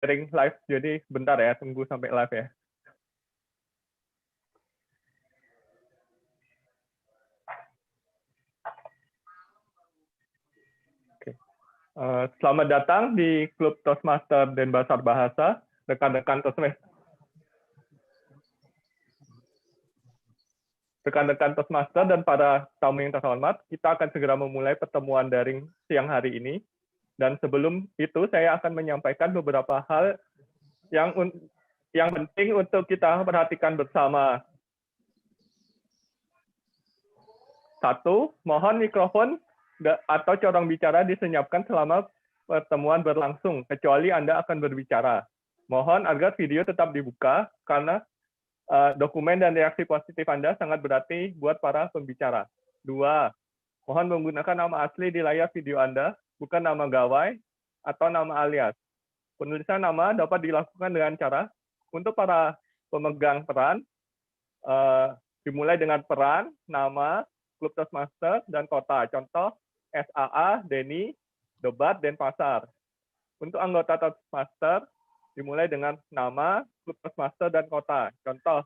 sharing live, jadi bentar ya, tunggu sampai live ya. Oke. Selamat datang di Klub Toastmaster Denpasar Bahasa, rekan-rekan Toastmaster dan para tamu yang terhormat. Kita akan segera memulai pertemuan daring siang hari ini. Dan sebelum itu, saya akan menyampaikan beberapa hal yang penting untuk kita perhatikan bersama. 1. Mohon mikrofon atau corong bicara disenyapkan selama pertemuan berlangsung, kecuali Anda akan berbicara. Mohon agar video tetap dibuka, karena dokumen dan reaksi positif Anda sangat berarti buat para pembicara. 2. Mohon menggunakan nama asli di layar video Anda, bukan nama gawai atau nama alias. Penulisan nama dapat dilakukan dengan cara untuk para pemegang peran, dimulai dengan peran, nama, klub Toastmaster, dan kota. Contoh, SAA, Denny, Debat, Denpasar. Untuk anggota Toastmaster, dimulai dengan nama, klub Toastmaster, dan kota. Contoh,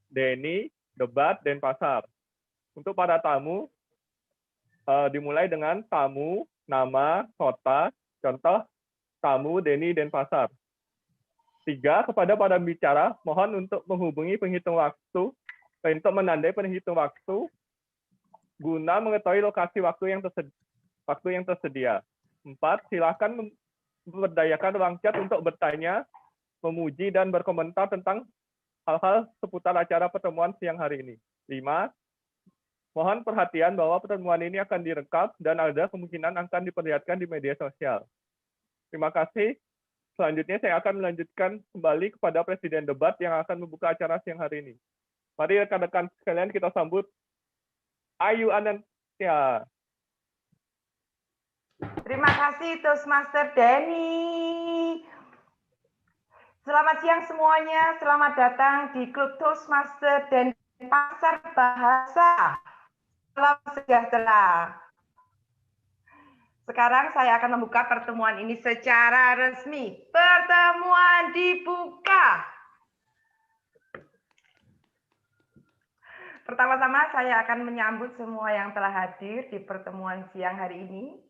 Denny, Debat, Denpasar. Untuk para tamu, dimulai dengan tamu, nama, kota. Contoh, tamu, Denny, Denpasar. 3. Kepada para bicara, mohon untuk menghubungi penghitung waktu, untuk menandai penghitung waktu, guna mengetahui lokasi waktu yang tersedia. 4. Silakan memberdayakan ruang chat untuk bertanya, memuji, dan berkomentar tentang hal-hal seputar acara pertemuan siang hari ini. 5. Mohon perhatian bahwa pertemuan ini akan direkam dan ada kemungkinan akan diperlihatkan di media sosial. Terima kasih. Selanjutnya saya akan melanjutkan kembali kepada Presiden Debat yang akan membuka acara siang hari ini. Mari rekan-rekan sekalian kita sambut Ayu Anantia. Terima kasih Toastmaster Denny. Selamat siang semuanya, selamat datang di Klub Toastmaster Denpasar Bahasa. Salam sejahtera. Sekarang saya akan membuka pertemuan ini secara resmi. Pertemuan dibuka. Pertama-tama saya akan menyambut semua yang telah hadir di pertemuan siang hari ini.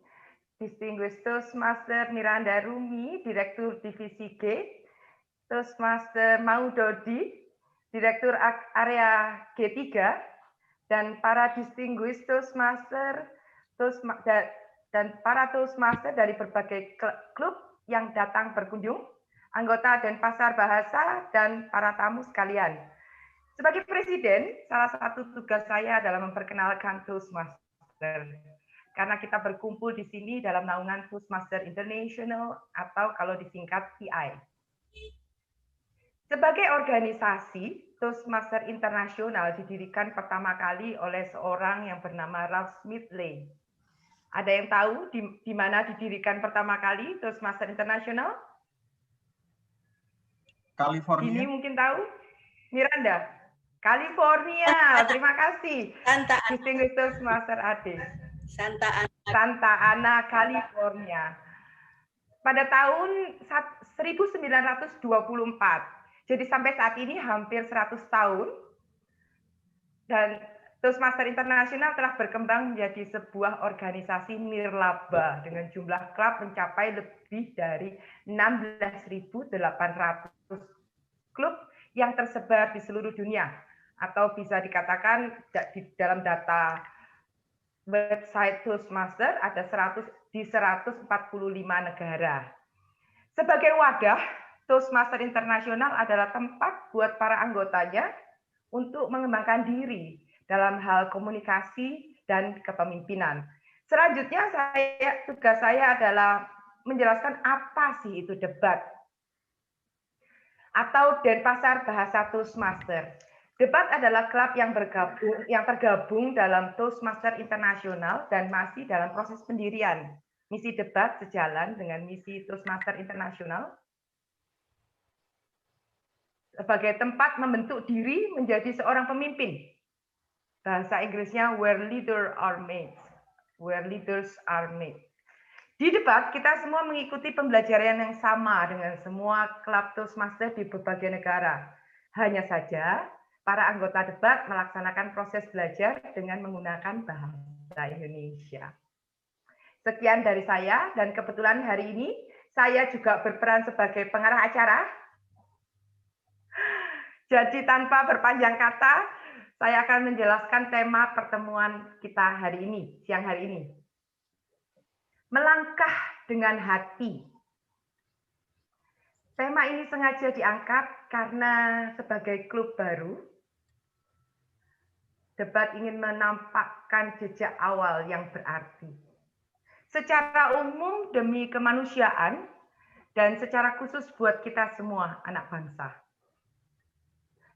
Distinguished Toastmaster Miranda Rumi, Direktur Divisi G, Toastmaster Maudodi, Direktur Area G3, dan para Distinguished Toastmaster dan para Toastmaster dari berbagai klub yang datang berkunjung, anggota Denpasar Bahasa, dan para tamu sekalian. Sebagai Presiden, salah satu tugas saya adalah memperkenalkan Toastmaster. Karena kita berkumpul di sini dalam naungan Toastmaster International atau kalau disingkat TI. Sebagai organisasi, Toastmaster International didirikan pertama kali oleh seorang yang bernama Ralph Smith Lane. Ada yang tahu di mana didirikan pertama kali Toastmaster International? California. Ini mungkin tahu? Miranda? California. Terima kasih. Distinguished Toastmaster Ade. Santa Ana, California. Pada tahun 1924. Jadi sampai saat ini hampir 100 tahun. Dan Toastmaster International telah berkembang menjadi sebuah organisasi nirlaba dengan jumlah klub mencapai lebih dari 16.800 klub yang tersebar di seluruh dunia, atau bisa dikatakan di dalam data website Toastmaster ada 145 negara. Sebagai wadah, Toastmaster International adalah tempat buat para anggotanya untuk mengembangkan diri dalam hal komunikasi dan kepemimpinan. Selanjutnya tugas saya adalah menjelaskan apa sih itu debat atau Denpasar Bahasa Toastmaster. Debat adalah klub yang tergabung dalam Toastmaster International dan masih dalam proses pendirian. Misi debat sejalan dengan misi Toastmaster International sebagai tempat membentuk diri menjadi seorang pemimpin. Bahasa Inggrisnya where leaders are made. Di debat, kita semua mengikuti pembelajaran yang sama dengan semua klub Toastmaster di berbagai negara. Hanya saja, para anggota debat melaksanakan proses belajar dengan menggunakan bahasa Indonesia. Sekian dari saya, dan kebetulan hari ini saya juga berperan sebagai pengarah acara. Jadi tanpa berpanjang kata, saya akan menjelaskan tema pertemuan kita hari ini, siang hari ini. Melangkah dengan hati. Tema ini sengaja diangkat karena sebagai klub baru, debat ingin menampakkan jejak awal yang berarti. Secara umum demi kemanusiaan dan secara khusus buat kita semua anak bangsa.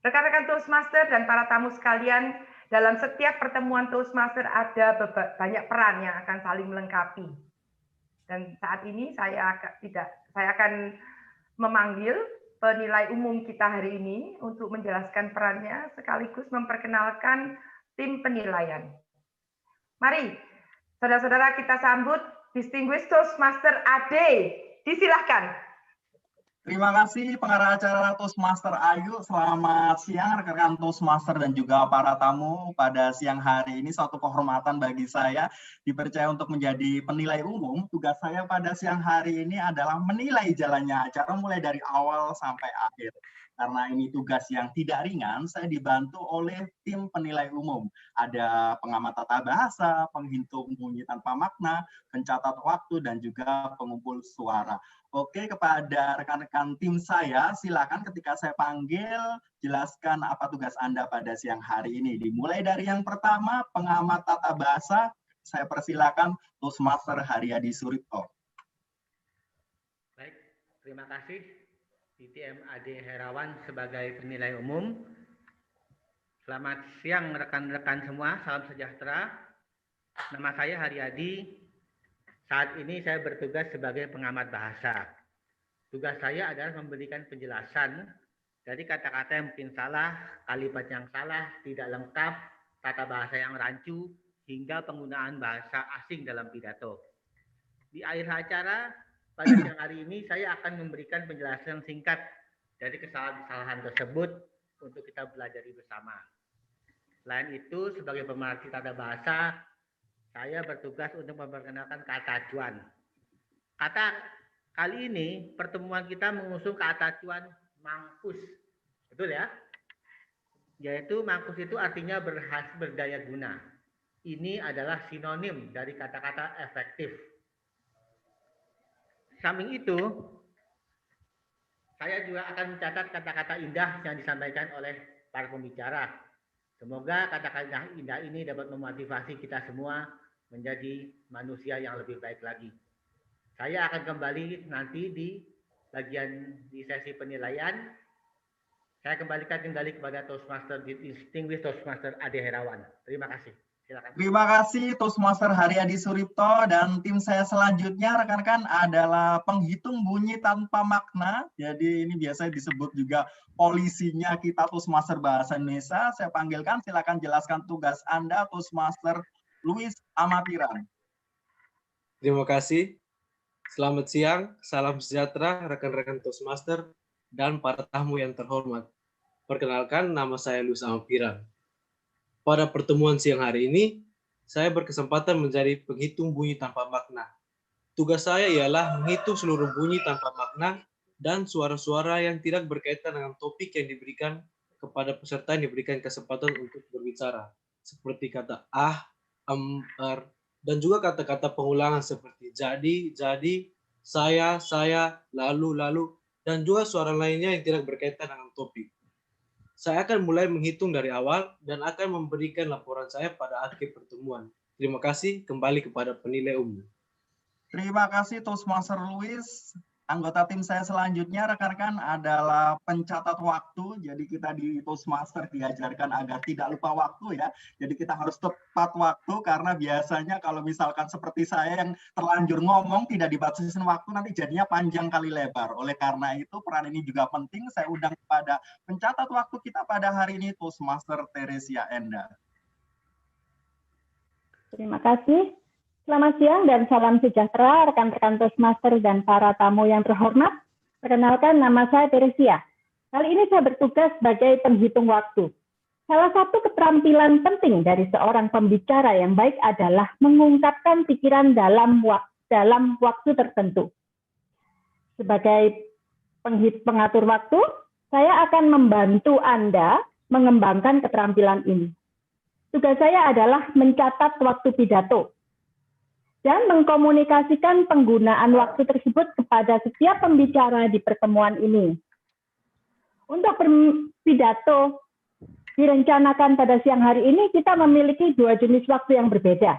Rekan-rekan Toastmaster dan para tamu sekalian, dalam setiap pertemuan Toastmaster ada banyak peran yang akan saling melengkapi. Dan saat ini saya akan memanggil penilai umum kita hari ini untuk menjelaskan perannya sekaligus memperkenalkan tim penilaian. Mari, saudara-saudara, kita sambut Distinguished Toastmaster AD. Disilahkan. Terima kasih pengarah acara Toastmaster Ayu. Selamat siang rekan-rekan Toastmaster dan juga para tamu. Pada siang hari ini suatu kehormatan bagi saya dipercaya untuk menjadi penilai umum. Tugas saya pada siang hari ini adalah menilai jalannya acara mulai dari awal sampai akhir. Karena ini tugas yang tidak ringan, saya dibantu oleh tim penilai umum. Ada pengamat tata bahasa, penghitung bunyi tanpa makna, pencatat waktu, dan juga pengumpul suara. Oke, kepada rekan-rekan tim saya, silakan ketika saya panggil, jelaskan apa tugas Anda pada siang hari ini. Dimulai dari yang pertama, pengamat tata bahasa, saya persilakan Toastmaster Haryadi Suripto. Baik, terima kasih DTM Ade Herawan sebagai penilai umum. Selamat siang rekan-rekan semua, salam sejahtera. Nama saya Haryadi. Saat ini saya bertugas sebagai pengamat bahasa. Tugas saya adalah memberikan penjelasan dari kata-kata yang mungkin salah, kalimat yang salah, tidak lengkap, tata bahasa yang rancu, hingga penggunaan bahasa asing dalam pidato. Di akhir acara, pada siang hari ini saya akan memberikan penjelasan singkat dari kesalahan-kesalahan tersebut untuk kita belajar bersama. Selain itu, sebagai pemerhati tata bahasa, saya bertugas untuk memperkenalkan kata acuan. Kali ini pertemuan kita mengusung kata acuan mangkus. Betul ya? Yaitu mangkus itu artinya berdaya guna. Ini adalah sinonim dari kata-kata efektif. Samping itu, saya juga akan mencatat kata-kata indah yang disampaikan oleh para pembicara. Semoga kata-kata indah ini dapat memotivasi kita semua menjadi manusia yang lebih baik lagi. Saya akan kembali nanti di sesi penilaian. Saya kembalikan kepada Toastmaster Distinguished Toastmaster Ade Herawan. Terima kasih. Silakan. Terima kasih Toastmaster Haryadi Suripto, dan tim saya selanjutnya rekan-rekan adalah penghitung bunyi tanpa makna. Jadi ini biasa disebut juga polisinya kita Toastmaster Bahasa Indonesia. Saya panggilkan, silakan jelaskan tugas Anda Toastmaster Luis Amatiran. Terima kasih. Selamat siang, salam sejahtera rekan-rekan Toastmaster dan para tamu yang terhormat. Perkenalkan, nama saya Luis Amatiran. Pada pertemuan siang hari ini, saya berkesempatan menjadi penghitung bunyi tanpa makna. Tugas saya ialah menghitung seluruh bunyi tanpa makna dan suara-suara yang tidak berkaitan dengan topik yang diberikan kepada peserta yang diberikan kesempatan untuk berbicara, seperti kata dan juga kata-kata pengulangan seperti jadi, saya, lalu, dan juga suara lainnya yang tidak berkaitan dengan topik. Saya akan mulai menghitung dari awal dan akan memberikan laporan saya pada akhir pertemuan. Terima kasih, kembali kepada penilai umum. Terima kasih Toastmaster Luis. Anggota tim saya selanjutnya rekan-rekan adalah pencatat waktu. Jadi kita di Toastmaster diajarkan agar tidak lupa waktu ya. Jadi kita harus tepat waktu, karena biasanya kalau misalkan seperti saya yang terlanjur ngomong tidak dibatasin waktu, nanti jadinya panjang kali lebar. Oleh karena itu peran ini juga penting. Saya undang kepada pencatat waktu kita pada hari ini, Toastmaster Teresia Enda. Terima kasih. Selamat siang dan salam sejahtera rekan-rekan Toastmaster dan para tamu yang terhormat. Perkenalkan, nama saya Teresia. Kali ini saya bertugas sebagai penghitung waktu. Salah satu keterampilan penting dari seorang pembicara yang baik adalah mengungkapkan pikiran dalam waktu tertentu. Sebagai pengatur waktu, saya akan membantu Anda mengembangkan keterampilan ini. Tugas saya adalah mencatat waktu pidato dan mengkomunikasikan penggunaan waktu tersebut kepada setiap pembicara di pertemuan ini. Untuk pidato direncanakan pada siang hari ini, kita memiliki dua jenis waktu yang berbeda.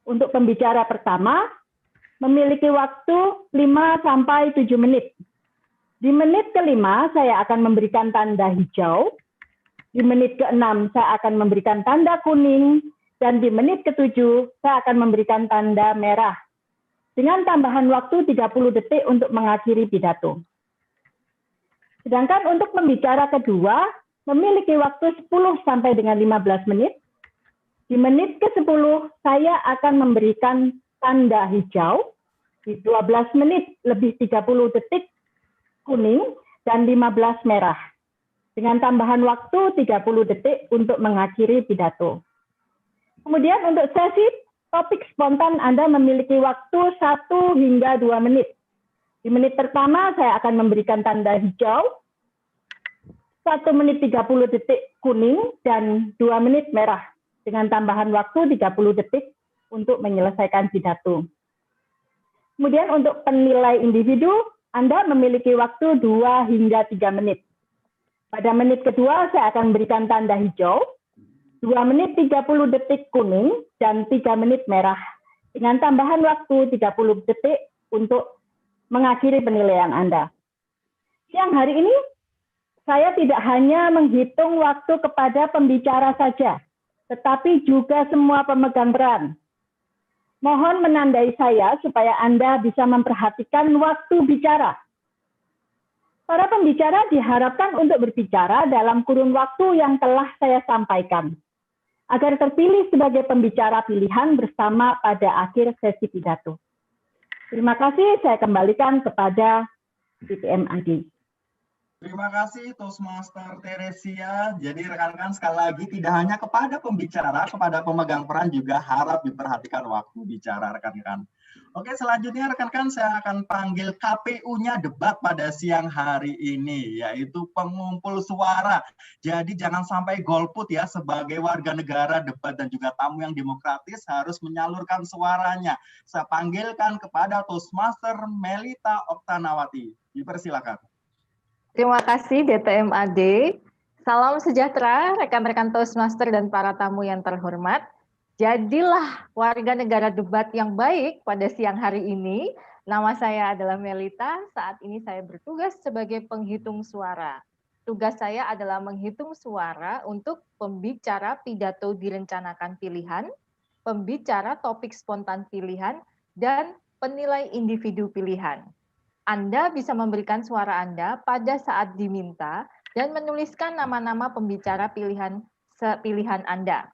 Untuk pembicara pertama, memiliki waktu 5-7 menit. Di menit ke-5, saya akan memberikan tanda hijau. Di menit ke-6, saya akan memberikan tanda kuning. Dan di menit ke-7, saya akan memberikan tanda merah. Dengan tambahan waktu 30 detik untuk mengakhiri pidato. Sedangkan untuk pembicara kedua, memiliki waktu 10 sampai dengan 15 menit. Di menit ke-10, saya akan memberikan tanda hijau. Di 12 menit lebih 30 detik kuning dan 15 merah. Dengan tambahan waktu 30 detik untuk mengakhiri pidato. Kemudian untuk sesi topik spontan Anda memiliki waktu 1 hingga 2 menit. Di menit pertama saya akan memberikan tanda hijau, 1 menit 30 detik kuning, dan 2 menit merah. Dengan tambahan waktu 30 detik untuk menyelesaikan pidato. Kemudian untuk penilai individu, Anda memiliki waktu 2 hingga 3 menit. Pada menit kedua saya akan memberikan tanda hijau, 2 menit 30 detik kuning, dan 3 menit merah. Dengan tambahan waktu 30 detik untuk mengakhiri penilaian Anda. Siang hari ini, saya tidak hanya menghitung waktu kepada pembicara saja, tetapi juga semua pemegang peran. Mohon menandai saya supaya Anda bisa memperhatikan waktu bicara. Para pembicara diharapkan untuk berbicara dalam kurun waktu yang telah saya sampaikan, agar terpilih sebagai pembicara pilihan bersama pada akhir sesi pidato. Terima kasih, saya kembalikan kepada DTM AD. Terima kasih Toastmaster Teresia. Jadi rekan-rekan sekali lagi tidak hanya kepada pembicara, kepada pemegang peran juga harap diperhatikan waktu bicara rekan-rekan. Oke, selanjutnya rekan-rekan saya akan panggil KPU-nya debat pada siang hari ini, yaitu pengumpul suara. Jadi jangan sampai golput ya, sebagai warga negara debat dan juga tamu yang demokratis harus menyalurkan suaranya. Saya panggilkan kepada Toastmaster Melita Oktanawati. Dipersilakan. Terima kasih DTM AD. Salam sejahtera rekan-rekan Toastmaster dan para tamu yang terhormat. Jadilah warga negara debat yang baik pada siang hari ini. Nama saya adalah Melita, saat ini saya bertugas sebagai penghitung suara. Tugas saya adalah menghitung suara untuk pembicara pidato direncanakan pilihan, pembicara topik spontan pilihan, dan penilai individu pilihan. Anda bisa memberikan suara Anda pada saat diminta dan menuliskan nama-nama pembicara pilihan Anda.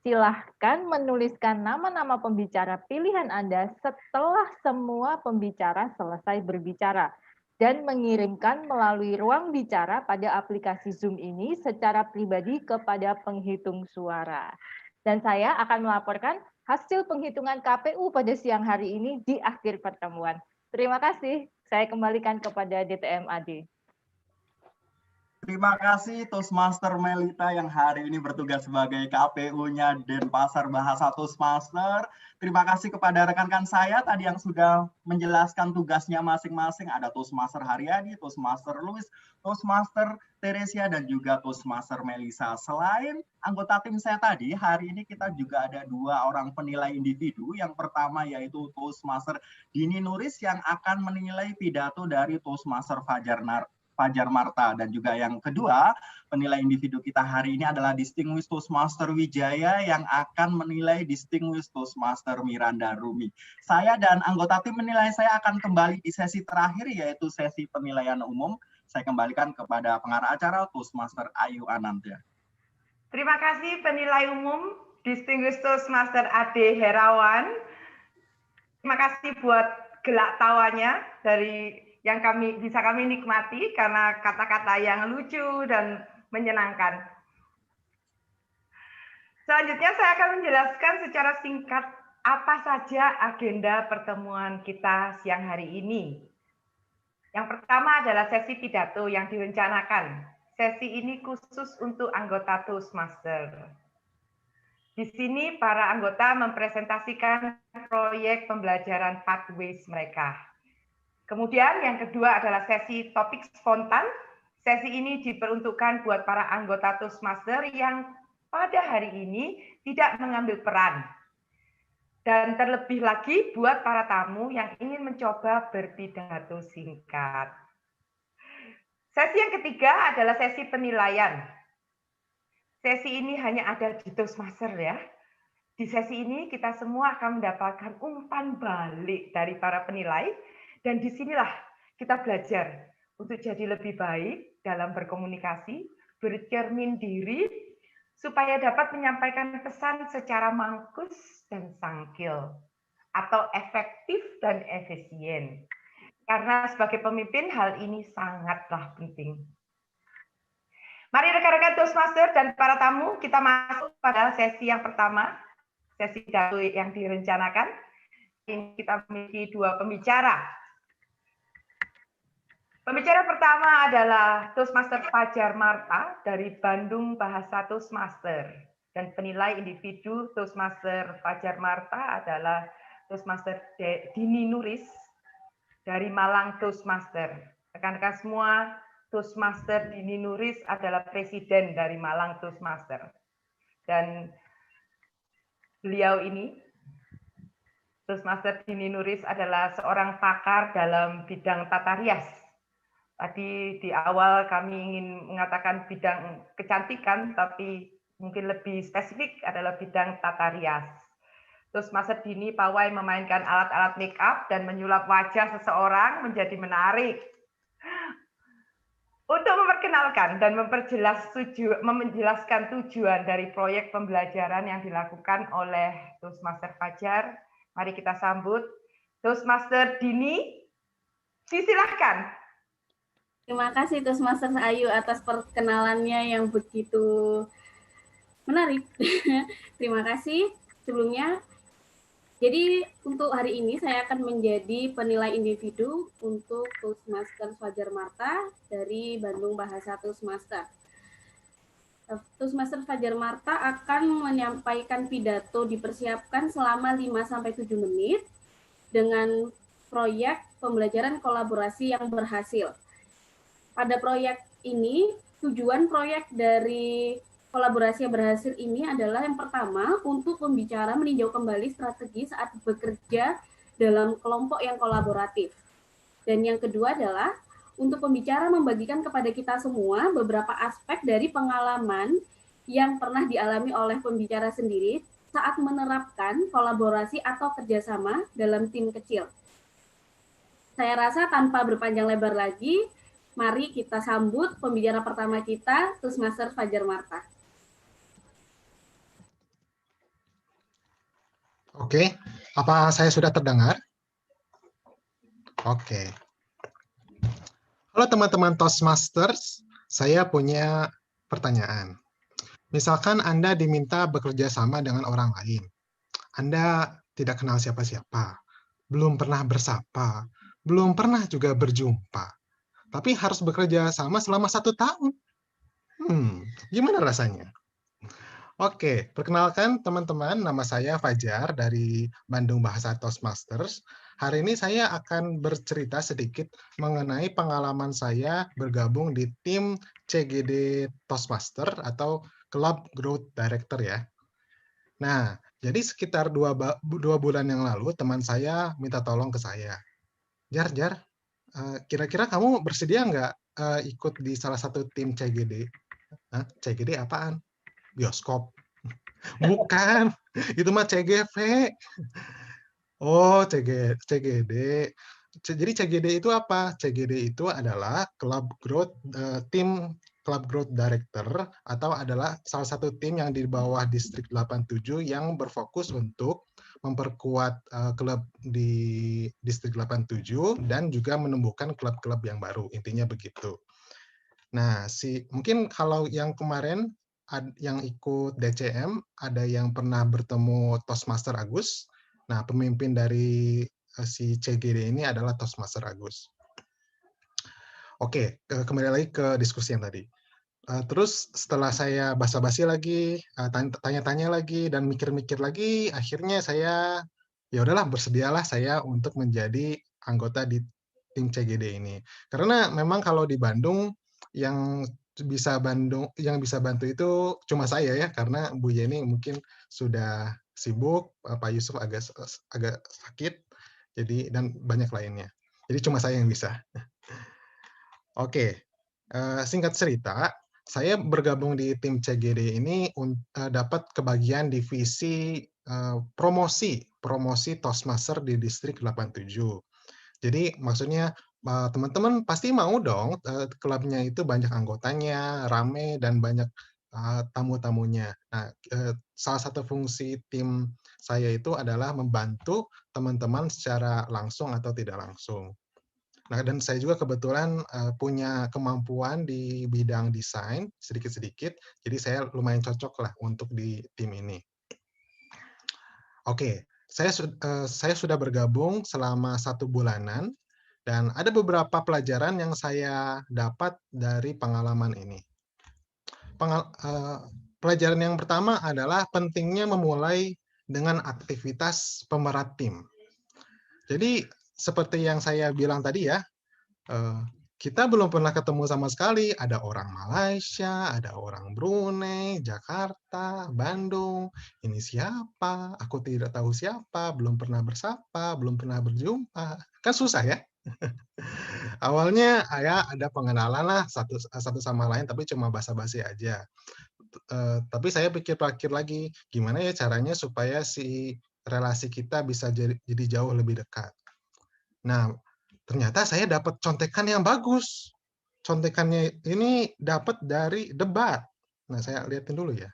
Silahkan menuliskan nama-nama pembicara pilihan Anda setelah semua pembicara selesai berbicara dan mengirimkan melalui ruang bicara pada aplikasi Zoom ini secara pribadi kepada penghitung suara. Dan saya akan melaporkan hasil penghitungan KPU pada siang hari ini di akhir pertemuan. Terima kasih. Saya kembalikan kepada DTM AD. Terima kasih Toastmaster Melita yang hari ini bertugas sebagai KPU-nya Denpasar Bahasa Toastmaster. Terima kasih kepada rekan-rekan saya tadi yang sudah menjelaskan tugasnya masing-masing. Ada Toastmaster Haryadi, Toastmaster Louis, Toastmaster Teresia, dan juga Toastmaster Melisa. Selain anggota tim saya tadi, hari ini kita juga ada 2 orang penilai individu. Yang pertama yaitu Toastmaster Dini Nuris yang akan menilai pidato dari Toastmaster Fajar Marta, dan juga yang kedua penilai individu kita hari ini adalah Distinguished Toastmaster Wijaya yang akan menilai Distinguished Toastmaster Miranda Rumi. Saya dan anggota tim menilai saya akan kembali di sesi terakhir yaitu sesi penilaian umum. Saya kembalikan kepada pengarah acara Toastmaster Ayu Anantya. Terima kasih penilai umum Distinguished Toastmaster AD Herawan. Terima kasih buat gelak tawanya dari yang bisa kami nikmati karena kata-kata yang lucu dan menyenangkan. Selanjutnya saya akan menjelaskan secara singkat apa saja agenda pertemuan kita siang hari ini. Yang pertama adalah sesi pidato yang direncanakan. Sesi ini khusus untuk anggota Toastmaster. Di sini para anggota mempresentasikan proyek pembelajaran Pathways mereka. Kemudian yang kedua adalah sesi topik spontan. Sesi ini diperuntukkan buat para anggota Toastmaster yang pada hari ini tidak mengambil peran. Dan terlebih lagi buat para tamu yang ingin mencoba berpidato singkat. Sesi yang ketiga adalah sesi penilaian. Sesi ini hanya ada di Toastmaster ya. Di sesi ini kita semua akan mendapatkan umpan balik dari para penilai dan disinilah kita belajar untuk jadi lebih baik dalam berkomunikasi, bercermin diri, supaya dapat menyampaikan pesan secara mangkus dan sangkil atau efektif dan efisien. Karena sebagai pemimpin hal ini sangatlah penting. Mari rekan-rekan Toastmaster dan para tamu, kita masuk pada sesi yang pertama, sesi pidato yang direncanakan. Ini kita memiliki dua pembicara. Pembicara pertama adalah Toastmaster Fajar Marta dari Bandung Bahasa Toastmaster. Dan penilai individu Toastmaster Fajar Marta adalah Toastmaster Dini Nuris dari Malang Toastmaster. Rekan-rekan semua, Toastmaster Dini Nuris adalah presiden dari Malang Toastmaster. Dan beliau ini, Toastmaster Dini Nuris adalah seorang pakar dalam bidang tata rias. Tadi di awal kami ingin mengatakan bidang kecantikan, tapi mungkin lebih spesifik adalah bidang tata rias. Toastmaster Dini pawai memainkan alat-alat make up dan menyulap wajah seseorang menjadi menarik. Untuk memperkenalkan dan menjelaskan tujuan dari proyek pembelajaran yang dilakukan oleh Toastmaster Fajar, mari kita sambut Toastmaster Dini. Silakan. Terima kasih Toastmaster Ayu atas perkenalannya yang begitu menarik. Terima kasih sebelumnya. Jadi untuk hari ini saya akan menjadi penilai individu untuk Toastmaster Fajar Marta dari Bandung Bahasa Toastmaster. Toastmaster Fajar Marta akan menyampaikan pidato dipersiapkan selama 5-7 menit dengan proyek pembelajaran kolaborasi yang berhasil. Pada proyek ini, tujuan proyek dari kolaborasi yang berhasil ini adalah yang pertama untuk pembicara meninjau kembali strategi saat bekerja dalam kelompok yang kolaboratif. Dan yang kedua adalah untuk pembicara membagikan kepada kita semua beberapa aspek dari pengalaman yang pernah dialami oleh pembicara sendiri saat menerapkan kolaborasi atau kerjasama dalam tim kecil. Saya rasa tanpa berpanjang lebar lagi, mari kita sambut pembicara pertama kita, Toastmaster Fajar Marta. Oke, apa saya sudah terdengar? Oke. Halo teman-teman Toastmasters, saya punya pertanyaan. Misalkan Anda diminta bekerja sama dengan orang lain. Anda tidak kenal siapa-siapa, belum pernah bersapa, belum pernah juga berjumpa. Tapi harus bekerja sama selama 1 tahun. Gimana rasanya? Oke, perkenalkan teman-teman, nama saya Fajar dari Bandung Bahasa Toastmasters. Hari ini saya akan bercerita sedikit mengenai pengalaman saya bergabung di tim CGD Toastmaster atau Club Growth Director ya. Nah, jadi sekitar 2 bulan yang lalu teman saya minta tolong ke saya. Jar, kira-kira kamu bersedia nggak ikut di salah satu tim CGD? CGD apaan? Bioskop. Bukan, itu mah CGV. Oh, CGD. Jadi CGD itu apa? CGD itu adalah tim Club Growth Director atau adalah salah satu tim yang di bawah Distrik 87 yang berfokus untuk memperkuat klub di Distrik 87 dan juga menumbuhkan klub-klub yang baru. Intinya begitu. Nah, mungkin kalau yang kemarin yang ikut DCM, ada yang pernah bertemu Toastmaster Agus. Nah, pemimpin dari si CGD ini adalah Toastmaster Agus. Oke, kembali lagi ke diskusi yang tadi. Terus setelah saya basa-basi lagi, tanya-tanya lagi, dan mikir-mikir lagi, akhirnya saya, ya udahlah, bersedialah saya untuk menjadi anggota di tim CGD ini. Karena memang kalau di Bandung, yang bisa bantu itu cuma saya ya, karena Bu Yeni mungkin sudah sibuk, Pak Yusuf agak sakit, jadi dan banyak lainnya. Jadi cuma saya yang bisa. Oke, singkat cerita, saya bergabung di tim CGD ini dapat kebagian divisi promosi Toastmaster di Distrik 87. Jadi maksudnya teman-teman pasti mau dong klubnya itu banyak anggotanya, rame, dan banyak tamu-tamunya. Nah, salah satu fungsi tim saya itu adalah membantu teman-teman secara langsung atau tidak langsung. Nah, dan saya juga kebetulan punya kemampuan di bidang desain sedikit-sedikit, jadi saya lumayan cocok lah untuk di tim ini. Oke, saya sudah bergabung selama 1 bulanan, dan ada beberapa pelajaran yang saya dapat dari pengalaman ini. Pelajaran yang pertama adalah pentingnya memulai dengan aktivitas pemerat tim. Jadi, seperti yang saya bilang tadi ya, kita belum pernah ketemu sama sekali. Ada orang Malaysia, ada orang Brunei, Jakarta, Bandung. Ini siapa? Aku tidak tahu siapa, belum pernah bersapa, belum pernah berjumpa. Kan susah ya? Awalnya ya ada pengenalan lah satu sama lain, tapi cuma basa-basi aja. Tapi saya pikir-pikir lagi, gimana ya caranya supaya si relasi kita bisa jadi jauh lebih dekat. Nah, ternyata saya dapat contekan yang bagus. Contekannya ini dapat dari debat. Nah, saya lihatin dulu ya.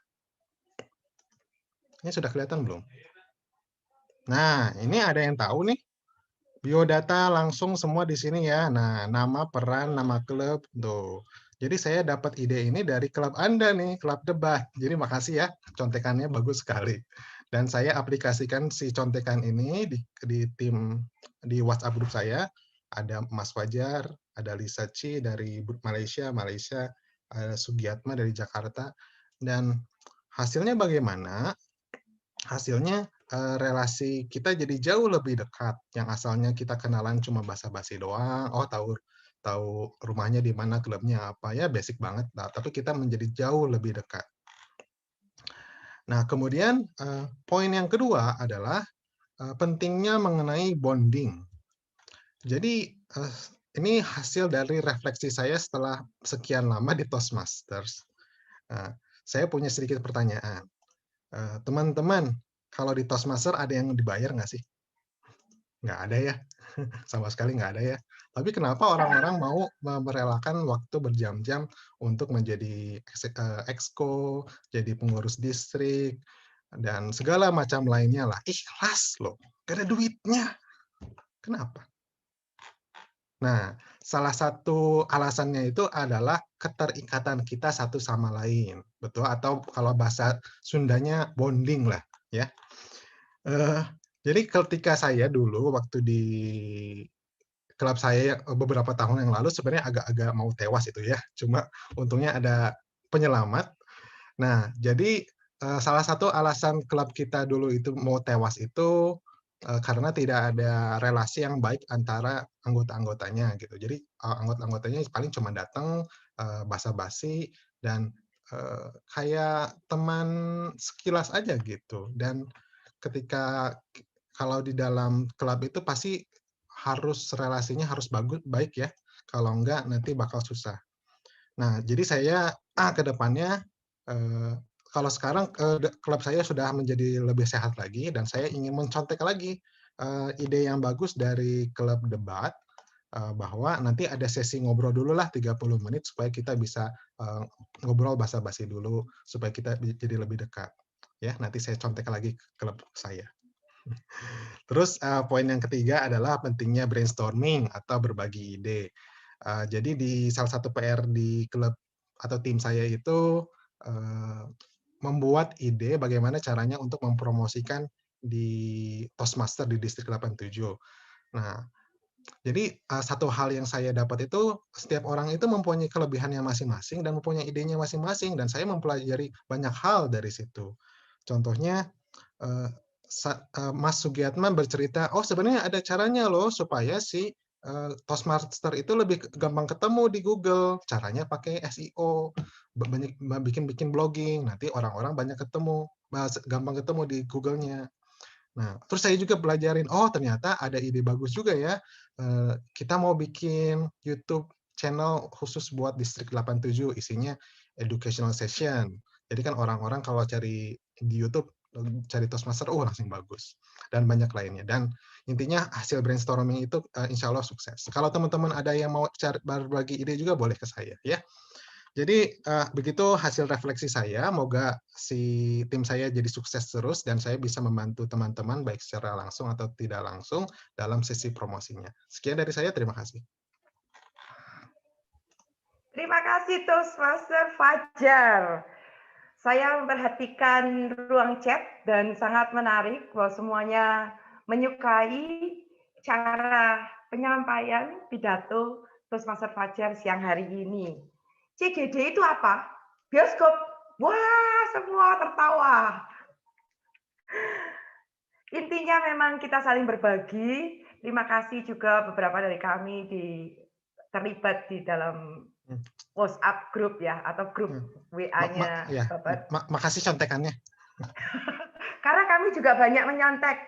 Ini sudah kelihatan belum? Nah, ini ada yang tahu nih. Biodata langsung semua di sini ya. Nah, nama, peran, nama klub. Tuh. Jadi saya dapat ide ini dari klub Anda nih, klub debat. Jadi makasih ya, contekannya bagus sekali. Dan saya aplikasikan si contekan ini di tim, di WhatsApp grup saya. Ada Mas Fajar, ada Lisa Chi dari Malaysia, ada Sugiatma dari Jakarta. Dan hasilnya bagaimana? Hasilnya relasi kita jadi jauh lebih dekat. Yang asalnya kita kenalan cuma basa-basi doang, oh tahu rumahnya di mana, klubnya apa, ya basic banget. Nah, tapi kita menjadi jauh lebih dekat. Nah, kemudian poin yang kedua adalah pentingnya mengenai bonding. Jadi ini hasil dari refleksi saya setelah sekian lama di Toastmasters. Saya punya sedikit pertanyaan. Teman-teman, kalau di Toastmaster ada yang dibayar nggak sih? Nggak ada ya, sama sekali nggak ada ya. Tapi kenapa orang-orang mau merelakan waktu berjam-jam untuk menjadi exco, jadi pengurus distrik, dan segala macam lainnya lah. Ikhlas loh, nggak ada duitnya. Kenapa? Nah, salah satu alasannya itu adalah keterikatan kita satu sama lain, betul? Atau kalau bahasa Sundanya bonding lah, ya. Jadi ketika saya dulu waktu di klub saya beberapa tahun yang lalu sebenarnya agak-agak mau tewas itu ya, cuma untungnya ada penyelamat. Nah, jadi salah satu alasan klub kita dulu itu mau tewas itu karena tidak ada relasi yang baik antara anggota-anggotanya gitu. Jadi anggota-anggotanya paling cuma datang basa-basi dan kayak teman sekilas aja gitu. Dan ketika kalau di dalam klub itu pasti relasinya harus baik ya. Kalau enggak nanti bakal susah. Nah, jadi saya ke depannya kalau sekarang klub saya sudah menjadi lebih sehat lagi dan saya ingin mencontek lagi ide yang bagus dari klub debat bahwa nanti ada sesi ngobrol dulu lah 30 menit supaya kita bisa ngobrol basa-basi dulu supaya kita jadi lebih dekat. Ya, nanti saya contek lagi ke klub saya. Terus poin yang ketiga adalah pentingnya brainstorming atau berbagi ide. Jadi di salah satu PR di klub atau tim saya itu membuat ide bagaimana caranya untuk mempromosikan di Toastmaster di distrik 87. Nah, jadi satu hal yang saya dapat itu setiap orang itu mempunyai kelebihannya masing-masing dan mempunyai idenya masing-masing, dan saya mempelajari banyak hal dari situ. Contohnya Mas Sugiatman bercerita, oh sebenarnya ada caranya loh supaya si Toastmaster itu lebih gampang ketemu di Google. Caranya pakai SEO, bikin blogging, nanti orang-orang banyak ketemu, gampang ketemu di Google-nya. Nah, terus saya juga belajarin, oh ternyata ada ide bagus juga ya. Kita mau bikin YouTube channel khusus buat distrik 87, isinya educational session. Jadi kan orang-orang kalau cari di YouTube, cari Toastmaster, langsung bagus. Dan banyak lainnya. Dan intinya hasil brainstorming itu insya Allah sukses. Kalau teman-teman ada yang mau berbagi ide juga boleh ke saya ya. Jadi begitu hasil refleksi saya, moga si tim saya jadi sukses terus dan saya bisa membantu teman-teman baik secara langsung atau tidak langsung dalam sesi promosinya. Sekian dari saya, terima kasih. Terima kasih Toastmaster Fajar. Saya memperhatikan ruang chat dan sangat menarik bahwa semuanya menyukai cara penyampaian pidato Toastmaster Fajar siang hari ini. CGD itu apa? Bioskop. Wah, semua tertawa. Intinya memang kita saling berbagi. Terima kasih juga beberapa dari kami terlibat di dalam WhatsApp grup ya, atau grup WA-nya. Makasih contekannya. Karena kami juga banyak menyontek.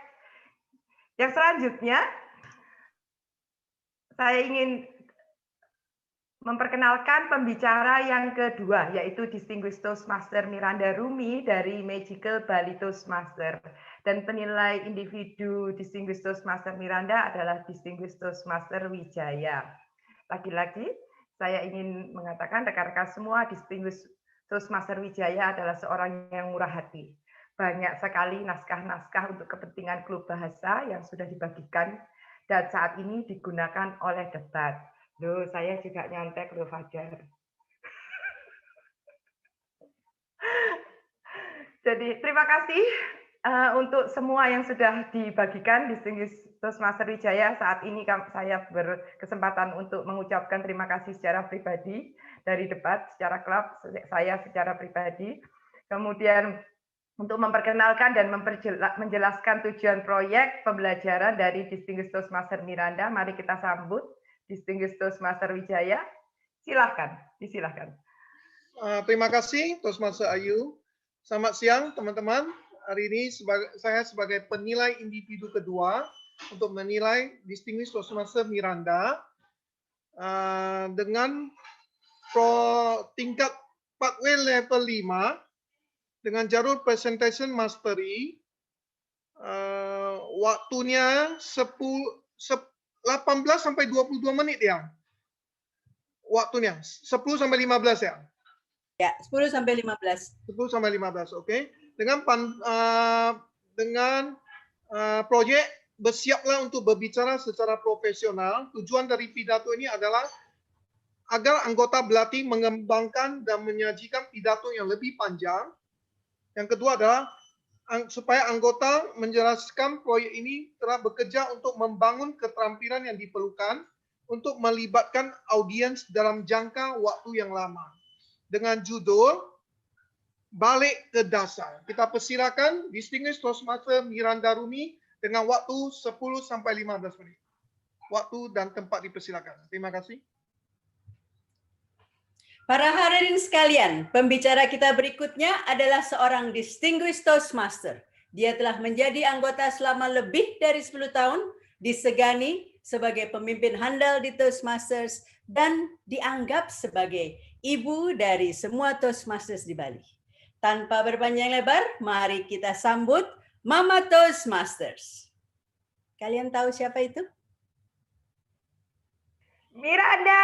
Yang selanjutnya, saya ingin memperkenalkan pembicara yang kedua, yaitu Distinguished Toastmaster Miranda Rumi dari Magical Bali Toastmaster. Dan penilai individu Distinguished Toastmaster Miranda adalah Distinguished Toastmaster Wijaya. Lagi-lagi, saya ingin mengatakan rekan-rekan semua, Distinguished Toastmaster Wijaya adalah seorang yang murah hati. Banyak sekali naskah-naskah untuk kepentingan klub bahasa yang sudah dibagikan dan saat ini digunakan oleh debat. Loh, saya juga nyontek loh, Fajar. Jadi, terima kasih untuk semua yang sudah dibagikan. Distinguished Toastmaster Wijaya, saat ini saya berkesempatan untuk mengucapkan terima kasih secara pribadi dari debat, secara klub, saya secara pribadi. Kemudian untuk memperkenalkan dan menjelaskan tujuan proyek pembelajaran dari Distinguished Toastmaster Miranda, mari kita sambut Distinguished Toastmaster Wijaya. Silahkan, disilahkan. Terima kasih Toastmaster Ayu. Selamat siang teman-teman. Hari ini saya sebagai penilai individu kedua untuk menilai Distinguished Toastmaster Miranda dengan tingkat pathway level 5 dengan jalur presentation mastery. Waktunya 18 sampai 22 menit ya. Waktunya 10 sampai 15 ya. Ya, 10 sampai 15. 10 sampai 15, oke. Dengan proyek bersiaplah untuk berbicara secara profesional. Tujuan dari pidato ini adalah agar anggota berlatih mengembangkan dan menyajikan pidato yang lebih panjang. Yang kedua adalah supaya anggota menjelaskan proyek ini telah bekerja untuk membangun keterampilan yang diperlukan untuk melibatkan audiens dalam jangka waktu yang lama. Dengan judul Balik ke Dasar. Kita persilakan Distinguished Toastmaster Miranda Rumi dengan waktu 10 sampai 15 menit. Waktu dan tempat dipersilakan. Terima kasih. Para hadirin sekalian, pembicara kita berikutnya adalah seorang Distinguished Toastmaster. Dia telah menjadi anggota selama lebih dari 10 tahun, disegani sebagai pemimpin handal di Toastmasters, dan dianggap sebagai ibu dari semua Toastmasters di Bali. Tanpa berpanjang lebar, mari kita sambut Mama Toastmasters. Kalian tahu siapa itu? Miranda!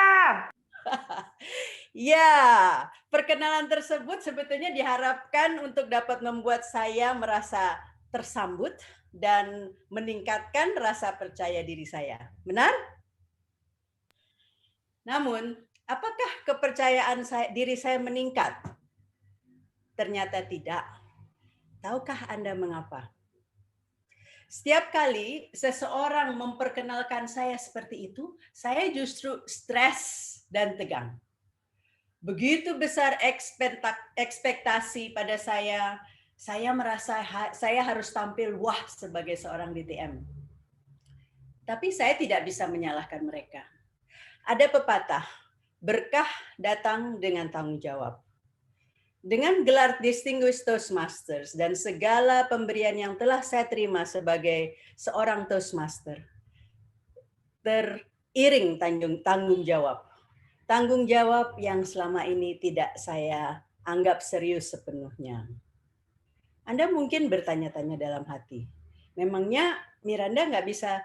Ya, perkenalan tersebut sebetulnya diharapkan untuk dapat membuat saya merasa tersambut, dan meningkatkan rasa percaya diri saya. Benar? Namun, apakah kepercayaan diri saya meningkat? Ternyata tidak. Tahukah Anda mengapa? Setiap kali seseorang memperkenalkan saya seperti itu, saya justru stres dan tegang. Begitu besar ekspektasi pada saya merasa saya harus tampil wah sebagai seorang DTM. Tapi saya tidak bisa menyalahkan mereka. Ada pepatah, berkah datang dengan tanggung jawab. Dengan gelar Distinguished Toastmasters dan segala pemberian yang telah saya terima sebagai seorang Toastmaster, teriring tanggung jawab. Tanggung jawab yang selama ini tidak saya anggap serius sepenuhnya. Anda mungkin bertanya-tanya dalam hati, memangnya Miranda nggak bisa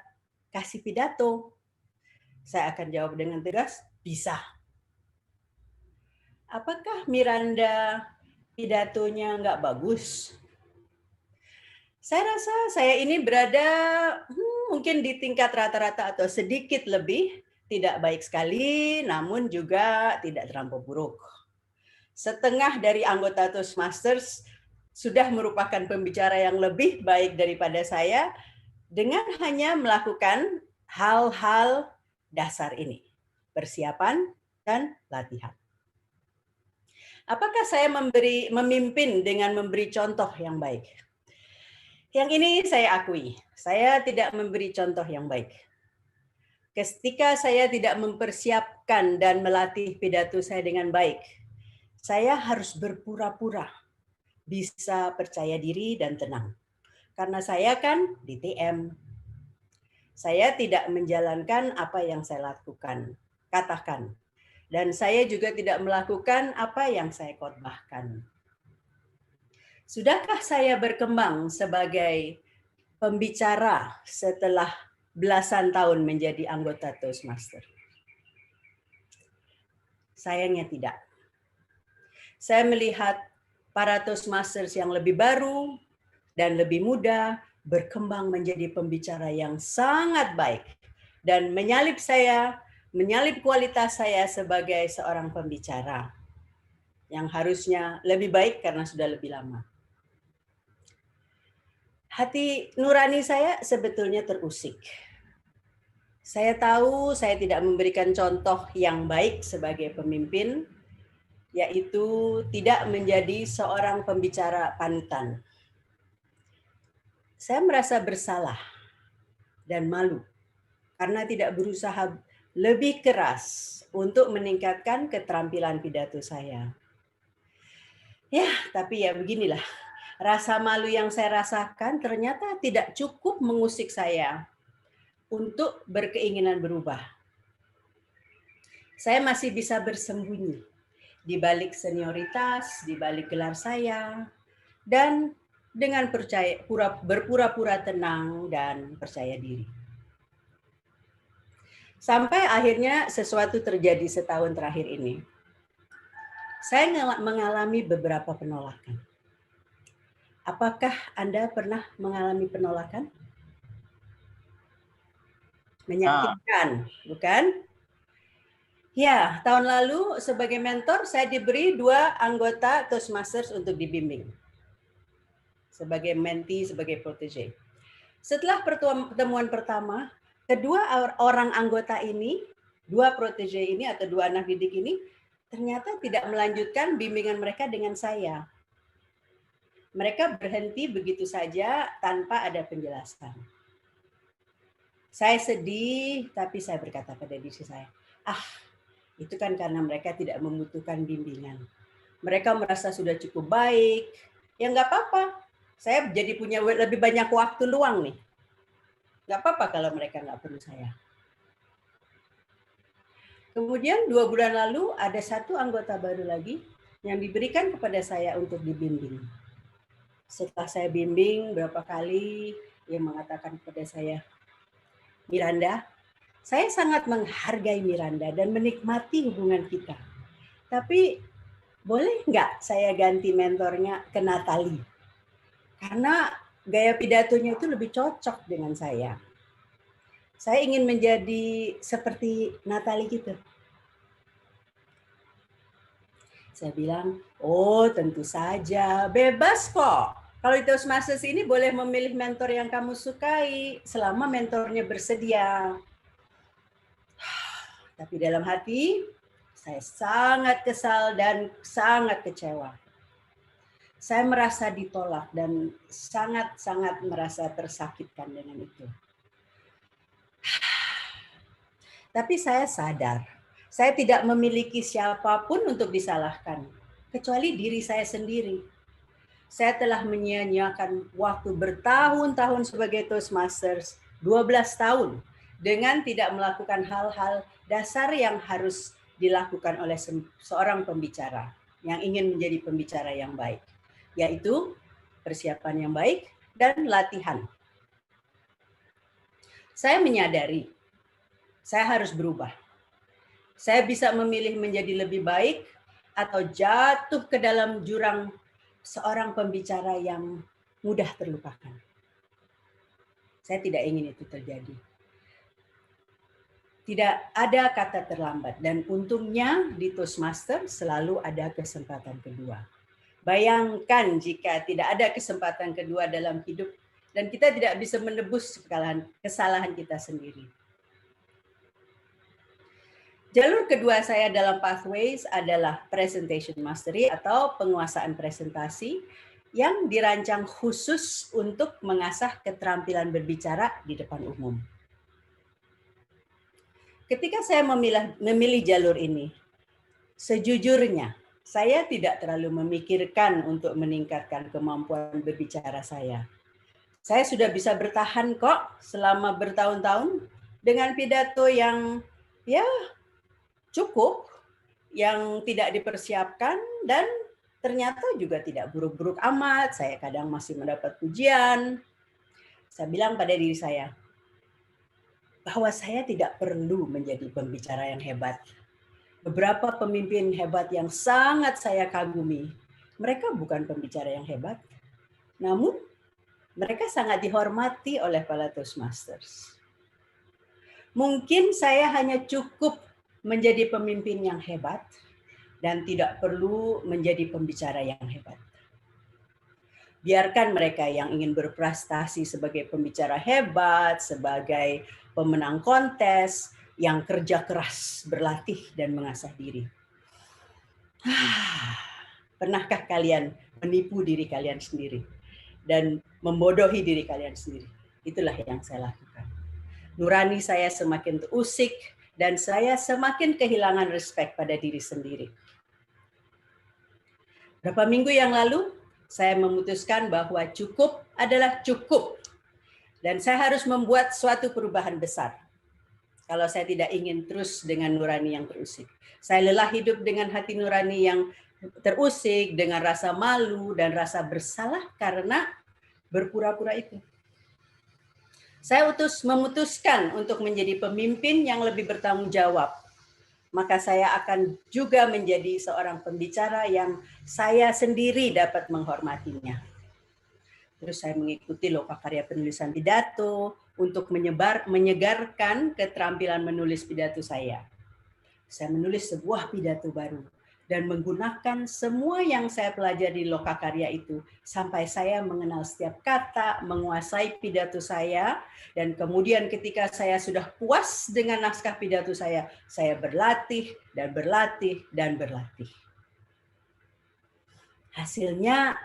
kasih pidato? Saya akan jawab dengan tegas, bisa. Apakah Miranda pidatonya nggak bagus? Saya rasa saya ini berada mungkin di tingkat rata-rata atau sedikit lebih, tidak baik sekali, namun juga tidak terlampau buruk. Setengah dari anggota Toastmasters sudah merupakan pembicara yang lebih baik daripada saya dengan hanya melakukan hal-hal dasar ini, persiapan dan latihan. Apakah saya memimpin dengan memberi contoh yang baik? Yang ini saya akui, saya tidak memberi contoh yang baik. Ketika saya tidak mempersiapkan dan melatih pidato saya dengan baik, saya harus berpura-pura bisa percaya diri dan tenang. Karena saya kan DTM. Saya tidak menjalankan apa yang saya katakan. Dan saya juga tidak melakukan apa yang saya khotbahkan. Sudahkah saya berkembang sebagai pembicara setelah belasan tahun menjadi anggota Toastmaster? Sayangnya tidak. Saya melihat para Toastmasters yang lebih baru dan lebih muda berkembang menjadi pembicara yang sangat baik dan menyalip kualitas saya sebagai seorang pembicara yang harusnya lebih baik karena sudah lebih lama. Hati nurani saya sebetulnya terusik. Saya tahu saya tidak memberikan contoh yang baik sebagai pemimpin, yaitu tidak menjadi seorang pembicara panutan. Saya merasa bersalah dan malu karena tidak berusaha lebih keras untuk meningkatkan keterampilan pidato saya. Ya, tapi ya beginilah. Rasa malu yang saya rasakan ternyata tidak cukup mengusik saya untuk berkeinginan berubah. Saya masih bisa bersembunyi di balik senioritas, di balik gelar saya, dan dengan berpura-pura tenang dan percaya diri. Sampai akhirnya sesuatu terjadi setahun terakhir ini. Saya mengalami beberapa penolakan. Apakah Anda pernah mengalami penolakan? Menyakitkan, bukan? Ya, tahun lalu sebagai mentor saya diberi 2 anggota Toastmasters untuk dibimbing. Sebagai mentee, sebagai protege. Setelah pertemuan pertama, kedua orang anggota ini, 2 protege ini atau 2 anak didik ini, ternyata tidak melanjutkan bimbingan mereka dengan saya. Mereka berhenti begitu saja tanpa ada penjelasan. Saya sedih, tapi saya berkata pada diri saya, itu kan karena mereka tidak membutuhkan bimbingan. Mereka merasa sudah cukup baik, ya nggak apa-apa. Saya jadi punya lebih banyak waktu luang nih. Nggak apa-apa kalau mereka nggak perlu saya. Kemudian 2 bulan lalu ada 1 anggota baru lagi yang diberikan kepada saya untuk dibimbing. Setelah saya bimbing berapa kali, dia mengatakan kepada saya, Miranda, saya sangat menghargai Miranda dan menikmati hubungan kita. Tapi boleh nggak saya ganti mentornya ke Natalie? Karena gaya pidatonya itu lebih cocok dengan saya. Saya ingin menjadi seperti Natalie gitu. Saya bilang, oh tentu saja, bebas kok. Kalau di Toastmasters ini boleh memilih mentor yang kamu sukai, selama mentornya bersedia. Tapi dalam hati, saya sangat kesal dan sangat kecewa. Saya merasa ditolak dan sangat-sangat merasa tersakitkan dengan itu. Tapi saya sadar, saya tidak memiliki siapapun untuk disalahkan, kecuali diri saya sendiri. Saya telah menyia-nyiakan waktu bertahun-tahun sebagai Toastmasters, 12 tahun, dengan tidak melakukan hal-hal dasar yang harus dilakukan oleh seorang pembicara yang ingin menjadi pembicara yang baik, yaitu persiapan yang baik dan latihan. Saya menyadari saya harus berubah. Saya bisa memilih menjadi lebih baik atau jatuh ke dalam jurang seorang pembicara yang mudah terlupakan. Saya tidak ingin itu terjadi. Tidak ada kata terlambat, dan untungnya di Toastmaster selalu ada kesempatan kedua. Bayangkan jika tidak ada kesempatan kedua dalam hidup dan kita tidak bisa menebus kesalahan kita sendiri. Jalur kedua saya dalam Pathways adalah Presentation Mastery atau penguasaan presentasi yang dirancang khusus untuk mengasah keterampilan berbicara di depan umum. Ketika saya memilih jalur ini, sejujurnya saya tidak terlalu memikirkan untuk meningkatkan kemampuan berbicara saya. Saya sudah bisa bertahan kok selama bertahun-tahun dengan pidato yang cukup, yang tidak dipersiapkan, dan ternyata juga tidak buruk-buruk amat. Saya kadang masih mendapat pujian. Saya bilang pada diri saya bahwa saya tidak perlu menjadi pembicara yang hebat. Beberapa pemimpin hebat yang sangat saya kagumi, mereka bukan pembicara yang hebat, namun mereka sangat dihormati oleh para Toastmasters. Mungkin saya hanya cukup menjadi pemimpin yang hebat dan tidak perlu menjadi pembicara yang hebat. Biarkan mereka yang ingin berprestasi sebagai pembicara hebat, sebagai pemenang kontes, yang kerja keras, berlatih, dan mengasah diri. Pernahkah kalian menipu diri kalian sendiri dan membodohi diri kalian sendiri? Itulah yang saya lakukan. Nurani saya semakin terusik, dan saya semakin kehilangan respect pada diri sendiri. Berapa minggu yang lalu, saya memutuskan bahwa cukup adalah cukup. Dan saya harus membuat suatu perubahan besar. Kalau saya tidak ingin terus dengan nurani yang terusik. Saya lelah hidup dengan hati nurani yang terusik, dengan rasa malu dan rasa bersalah karena berpura-pura itu. Saya memutuskan untuk menjadi pemimpin yang lebih bertanggung jawab. Maka saya akan juga menjadi seorang pembicara yang saya sendiri dapat menghormatinya. Terus saya mengikuti lokakarya penulisan pidato untuk menyegarkan keterampilan menulis pidato saya. Saya menulis sebuah pidato baru dan menggunakan semua yang saya pelajari di lokakarya itu sampai saya mengenal setiap kata, menguasai pidato saya, dan kemudian ketika saya sudah puas dengan naskah pidato saya berlatih dan berlatih dan berlatih. Hasilnya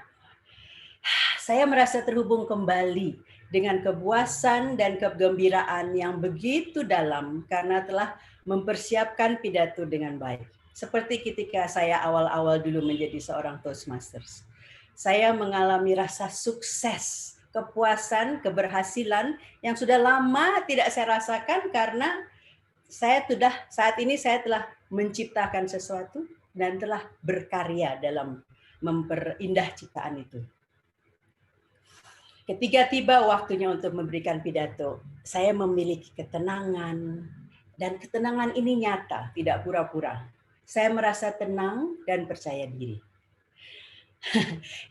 saya merasa terhubung kembali dengan kepuasan dan kegembiraan yang begitu dalam karena telah mempersiapkan pidato dengan baik. Seperti ketika saya awal-awal dulu menjadi seorang Toastmasters. Saya mengalami rasa sukses, kepuasan, keberhasilan yang sudah lama tidak saya rasakan karena saat ini saya telah menciptakan sesuatu dan telah berkarya dalam memperindah ciptaan itu. Ketika tiba waktunya untuk memberikan pidato, saya memiliki ketenangan, dan ketenangan ini nyata, tidak pura-pura. Saya merasa tenang dan percaya diri.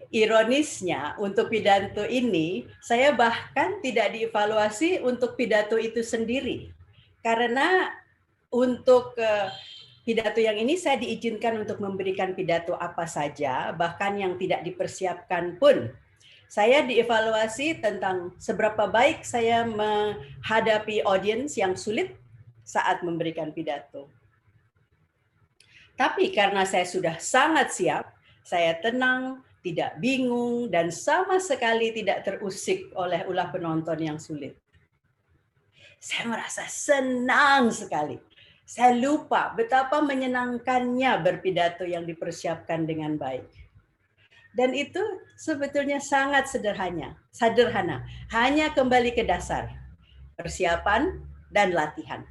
Ironisnya, untuk pidato ini, saya bahkan tidak dievaluasi untuk pidato itu sendiri. Karena untuk pidato yang ini saya diizinkan untuk memberikan pidato apa saja, bahkan yang tidak dipersiapkan pun. Saya dievaluasi tentang seberapa baik saya menghadapi audiens yang sulit saat memberikan pidato. Tapi karena saya sudah sangat siap, saya tenang, tidak bingung, dan sama sekali tidak terusik oleh ulah penonton yang sulit. Saya merasa senang sekali. Saya lupa betapa menyenangkannya berpidato yang dipersiapkan dengan baik. Dan itu sebetulnya sangat sederhana. Hanya kembali ke dasar, persiapan dan latihan.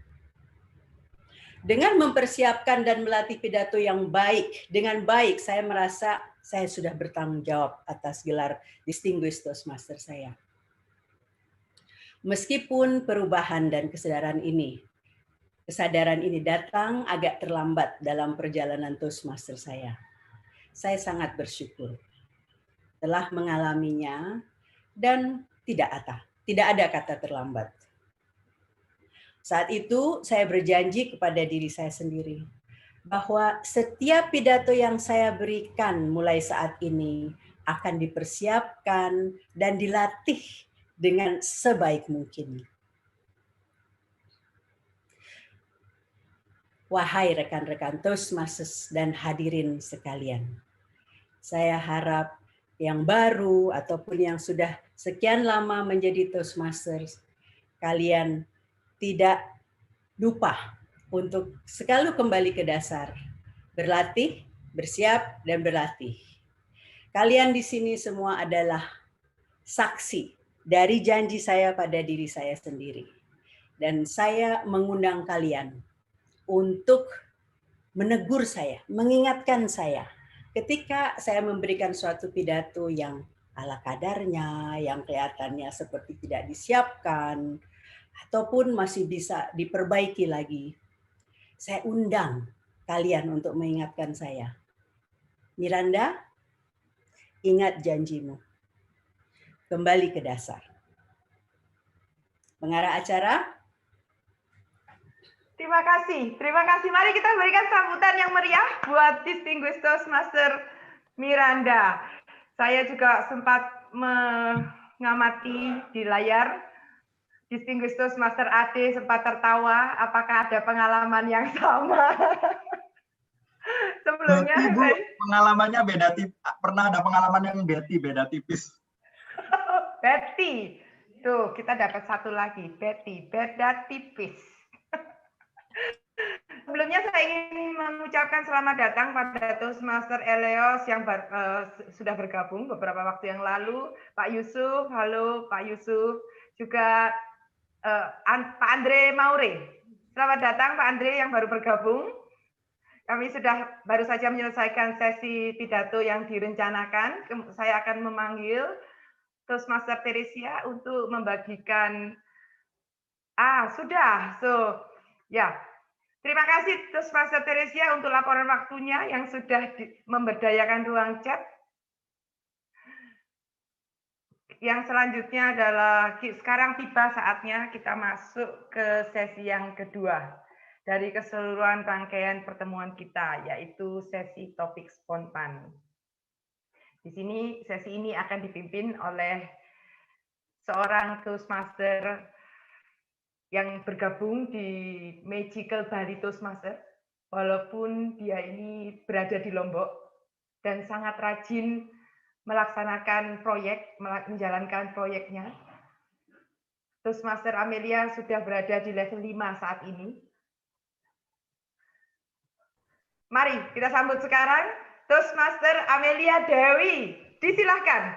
Dengan mempersiapkan dan melatih pidato yang baik, dengan baik saya merasa saya sudah bertanggung jawab atas gelar Distinguished Toastmaster saya. Meskipun perubahan dan kesadaran ini datang agak terlambat dalam perjalanan Toastmaster saya. Saya sangat bersyukur telah mengalaminya dan tidak ada kata terlambat. Saat itu saya berjanji kepada diri saya sendiri bahwa setiap pidato yang saya berikan mulai saat ini akan dipersiapkan dan dilatih dengan sebaik mungkin. Wahai rekan-rekan Toastmasters dan hadirin sekalian, saya harap yang baru ataupun yang sudah sekian lama menjadi Toastmasters, kalian tidak lupa untuk selalu kembali ke dasar, berlatih, bersiap, dan berlatih. Kalian di sini semua adalah saksi dari janji saya pada diri saya sendiri. Dan saya mengundang kalian untuk menegur saya, mengingatkan saya, ketika saya memberikan suatu pidato yang ala kadarnya, yang kelihatannya seperti tidak disiapkan, ataupun masih bisa diperbaiki lagi, saya undang kalian untuk mengingatkan saya. Miranda, ingat janjimu. Kembali ke dasar. Pengarah acara. Terima kasih. Mari kita berikan sambutan yang meriah buat Distinguished Toastmaster Miranda. Saya juga sempat mengamati di layar. Distinguished Toastmaster AD sempat tertawa. Apakah ada pengalaman yang sama? Sebelumnya, Ibu, pengalamannya beda tipis. Pernah ada pengalaman yang beda tipis. Betty. Tuh, kita dapat satu lagi. Betty, beda tipis. Sebelumnya saya ingin mengucapkan selamat datang pada Toastmaster Eleos yang sudah bergabung beberapa waktu yang lalu. Pak Yusuf, halo Pak Yusuf. Juga Pak Andre Maure. Selamat datang Pak Andre yang baru bergabung. Kami sudah baru saja menyelesaikan sesi pidato yang direncanakan. Saya akan memanggil Toastmaster Teresia untuk membagikan. Sudah. Ya. Terima kasih Toastmaster Teresia untuk laporan waktunya yang sudah memberdayakan ruang chat. Yang selanjutnya adalah sekarang tiba saatnya kita masuk ke sesi yang kedua dari keseluruhan rangkaian pertemuan kita, yaitu sesi topik spontan. Di sini sesi ini akan dipimpin oleh seorang Toastmaster yang bergabung di Magical Bali Toastmaster, walaupun dia ini berada di Lombok dan sangat rajin melaksanakan proyek, menjalankan proyeknya. Toastmaster Amelia sudah berada di level 5 saat ini. Mari kita sambut sekarang Toastmaster Amelia Dewi. Disilahkan.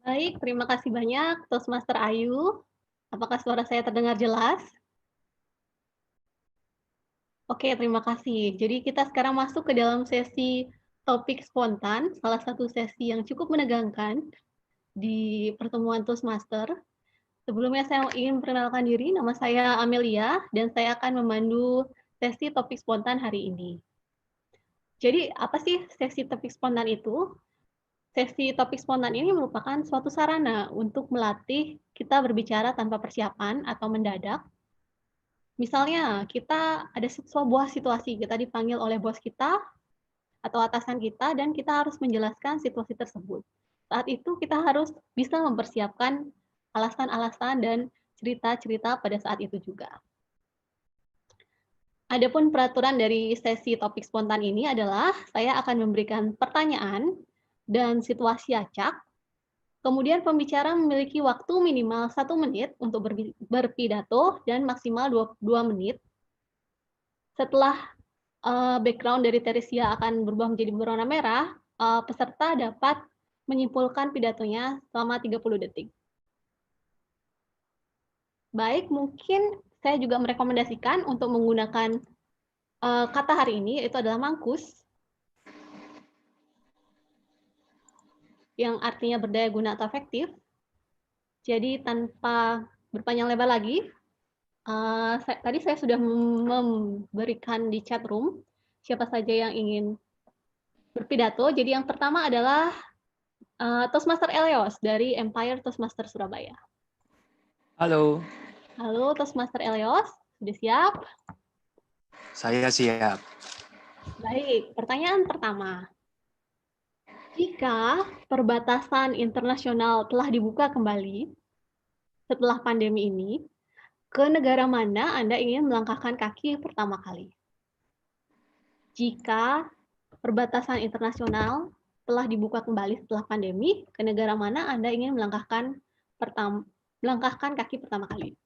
Baik, terima kasih banyak Toastmaster Ayu. Apakah suara saya terdengar jelas? Oke, terima kasih. Jadi kita sekarang masuk ke dalam sesi topik spontan, salah satu sesi yang cukup menegangkan di pertemuan Toastmaster. Sebelumnya saya ingin memperkenalkan diri, nama saya Amelia, dan saya akan memandu sesi topik spontan hari ini. Jadi apa sih sesi topik spontan itu? Sesi topik spontan ini merupakan suatu sarana untuk melatih kita berbicara tanpa persiapan atau mendadak. Misalnya, kita ada sebuah situasi, kita dipanggil oleh bos kita atau atasan kita, dan kita harus menjelaskan situasi tersebut. Saat itu kita harus bisa mempersiapkan alasan-alasan dan cerita-cerita pada saat itu juga. Adapun peraturan dari sesi topik spontan ini adalah saya akan memberikan pertanyaan dan situasi acak. Kemudian pembicara memiliki waktu minimal 1 menit untuk berpidato dan maksimal 2 menit. Setelah background dari Teresia akan berubah menjadi berwarna merah, peserta dapat menyimpulkan pidatonya selama 30 detik. Baik, mungkin saya juga merekomendasikan untuk menggunakan kata hari ini, yaitu adalah mangkus, yang artinya berdaya guna atau efektif. Jadi tanpa berpanjang lebar lagi, tadi saya sudah memberikan di chat room siapa saja yang ingin berpidato. Jadi yang pertama adalah Toastmaster Elios dari Empire Toastmaster Surabaya. Halo. Halo Toastmaster Elios, sudah siap? Saya siap. Baik, pertanyaan pertama. Jika perbatasan internasional telah dibuka kembali setelah pandemi ini, ke negara mana Anda ingin melangkahkan kaki pertama kali? Jika perbatasan internasional telah dibuka kembali setelah pandemi, ke negara mana Anda ingin melangkahkan kaki pertama kali?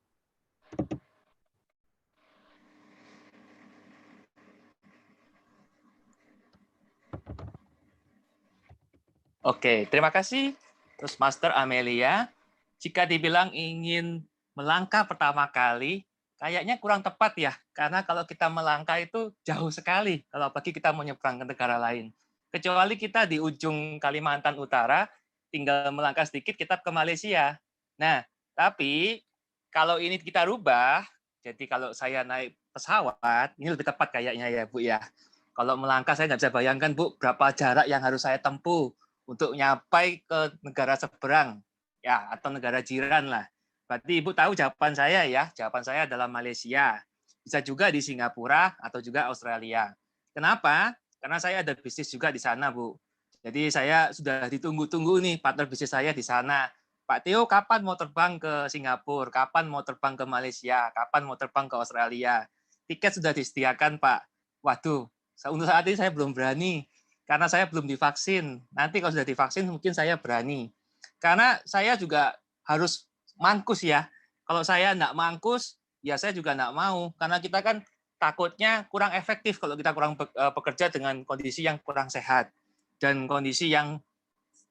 Oke, terima kasih Toastmaster Amelia. Jika dibilang ingin melangkah pertama kali, kayaknya kurang tepat ya, karena kalau kita melangkah itu jauh sekali, kalau apalagi kita mau nyebrang ke negara lain. Kecuali kita di ujung Kalimantan Utara, tinggal melangkah sedikit kita ke Malaysia. Nah, tapi kalau ini kita rubah, jadi kalau saya naik pesawat, ini lebih tepat kayaknya ya Bu ya. Kalau melangkah saya nggak bisa bayangkan Bu, berapa jarak yang harus saya tempuh untuk nyampai ke negara seberang, ya atau negara jiran lah. Berarti Ibu tahu jawaban saya ya, jawaban saya adalah Malaysia. Bisa juga di Singapura atau juga Australia. Kenapa? Karena saya ada bisnis juga di sana, Bu. Jadi saya sudah ditunggu-tunggu nih partner bisnis saya di sana. Pak Theo, kapan mau terbang ke Singapura? Kapan mau terbang ke Malaysia? Kapan mau terbang ke Australia? Tiket sudah disediakan, Pak. Waduh, untuk saat ini saya belum berani. Karena saya belum divaksin. Nanti kalau sudah divaksin mungkin saya berani. Karena saya juga harus mangkus ya. Kalau saya nggak mangkus, ya saya juga nggak mau. Karena kita kan takutnya kurang efektif kalau kita kurang bekerja dengan kondisi yang kurang sehat. Dan kondisi yang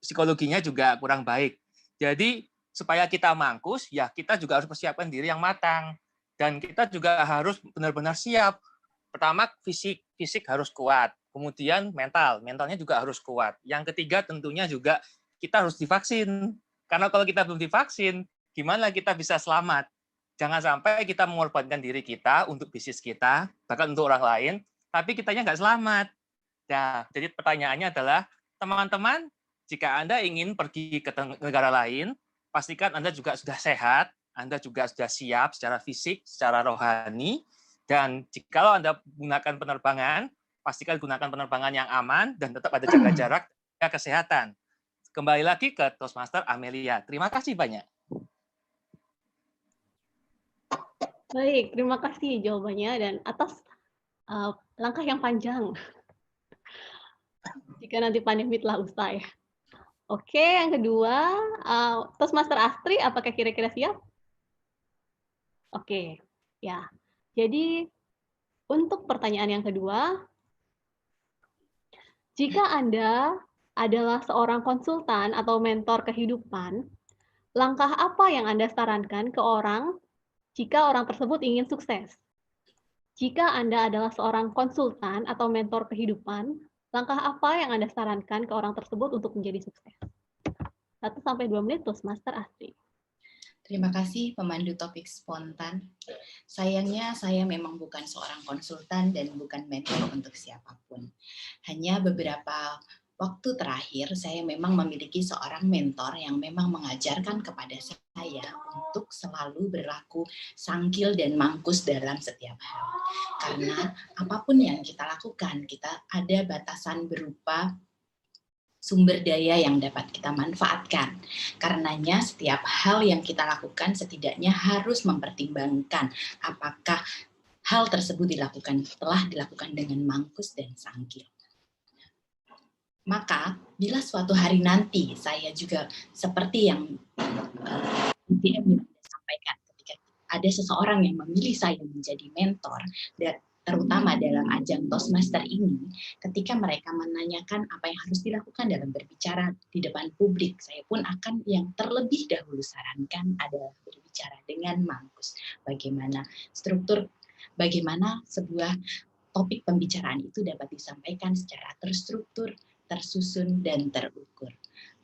psikologinya juga kurang baik. Jadi supaya kita mangkus, ya kita juga harus persiapkan diri yang matang. Dan kita juga harus benar-benar siap. Pertama, fisik harus kuat. Kemudian mentalnya juga harus kuat. Yang ketiga tentunya juga kita harus divaksin. Karena kalau kita belum divaksin, gimana kita bisa selamat? Jangan sampai kita mengorbankan diri kita untuk bisnis kita, bahkan untuk orang lain, tapi kitanya nggak selamat. Nah, jadi pertanyaannya adalah, teman-teman, jika Anda ingin pergi ke negara lain, pastikan Anda juga sudah sehat, Anda juga sudah siap secara fisik, secara rohani, dan jikalau Anda gunakan penerbangan, pastikan gunakan penerbangan yang aman dan tetap ada jaga jarak dan kesehatan. Kembali lagi ke Toastmaster Amelia. Terima kasih banyak. Baik, terima kasih jawabannya dan atas langkah yang panjang. Jika nanti pandemi telah usai. Oke, yang kedua, Toastmaster Astri, apakah kira-kira siap? Oke, ya. Jadi untuk pertanyaan yang kedua, jika Anda adalah seorang konsultan atau mentor kehidupan, langkah apa yang Anda sarankan ke orang jika orang tersebut ingin sukses? Jika Anda adalah seorang konsultan atau mentor kehidupan, langkah apa yang Anda sarankan ke orang tersebut untuk menjadi sukses? 1-2 menit, Toastmaster Astri. Terima kasih pemandu topik spontan. Sayangnya saya memang bukan seorang konsultan dan bukan mentor untuk siapapun. Hanya beberapa waktu terakhir saya memang memiliki seorang mentor yang memang mengajarkan kepada saya untuk selalu berlaku sangkil dan mangkus dalam setiap hal. Karena apapun yang kita lakukan, kita ada batasan berupa sumber daya yang dapat kita manfaatkan. Karenanya setiap hal yang kita lakukan setidaknya harus mempertimbangkan apakah hal tersebut telah dilakukan dengan mangkus dan sangkil. Maka bila suatu hari nanti saya juga seperti yang DTM sampaikan, ketika ada seseorang yang memilih saya menjadi mentor dan terutama dalam ajang Toastmaster ini, ketika mereka menanyakan apa yang harus dilakukan dalam berbicara di depan publik, saya pun akan yang terlebih dahulu sarankan adalah berbicara dengan mangkus. Bagaimana sebuah topik pembicaraan itu dapat disampaikan secara terstruktur, tersusun, dan terukur.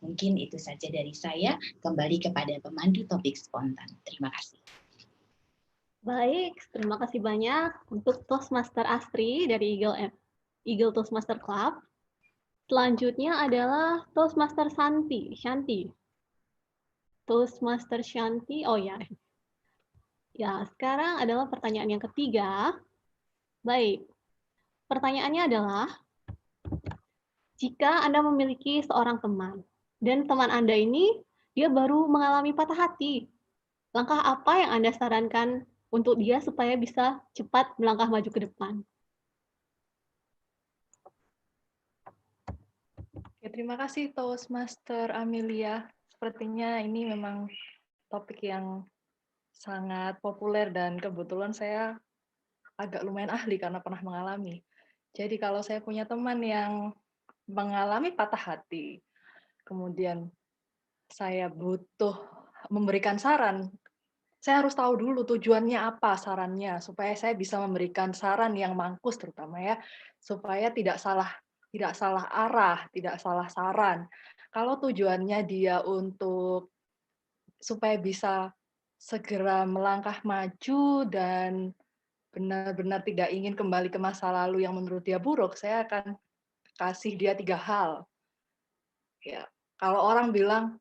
Mungkin itu saja dari saya. Kembali kepada pemandu topik spontan. Terima kasih. Baik, terima kasih banyak untuk Toastmaster Astri dari Eagle Toastmaster Club. Selanjutnya adalah Toastmaster Shanti. Toastmaster Shanti, oh ya. Ya, sekarang adalah pertanyaan yang ketiga. Baik, pertanyaannya adalah, jika Anda memiliki seorang teman, dan teman Anda ini, dia baru mengalami patah hati, langkah apa yang Anda sarankan untuk dia supaya bisa cepat melangkah maju ke depan? Oke, terima kasih Toastmaster Amelia. Sepertinya ini memang topik yang sangat populer dan kebetulan saya agak lumayan ahli karena pernah mengalami. Jadi kalau saya punya teman yang mengalami patah hati, kemudian saya butuh memberikan saran, saya harus tahu dulu tujuannya apa sarannya, supaya saya bisa memberikan saran yang mangkus terutama ya, supaya tidak salah arah, tidak salah saran. Kalau tujuannya dia supaya bisa segera melangkah maju dan benar-benar tidak ingin kembali ke masa lalu yang menurut dia buruk, saya akan kasih dia 3 hal. Ya, kalau orang bilang,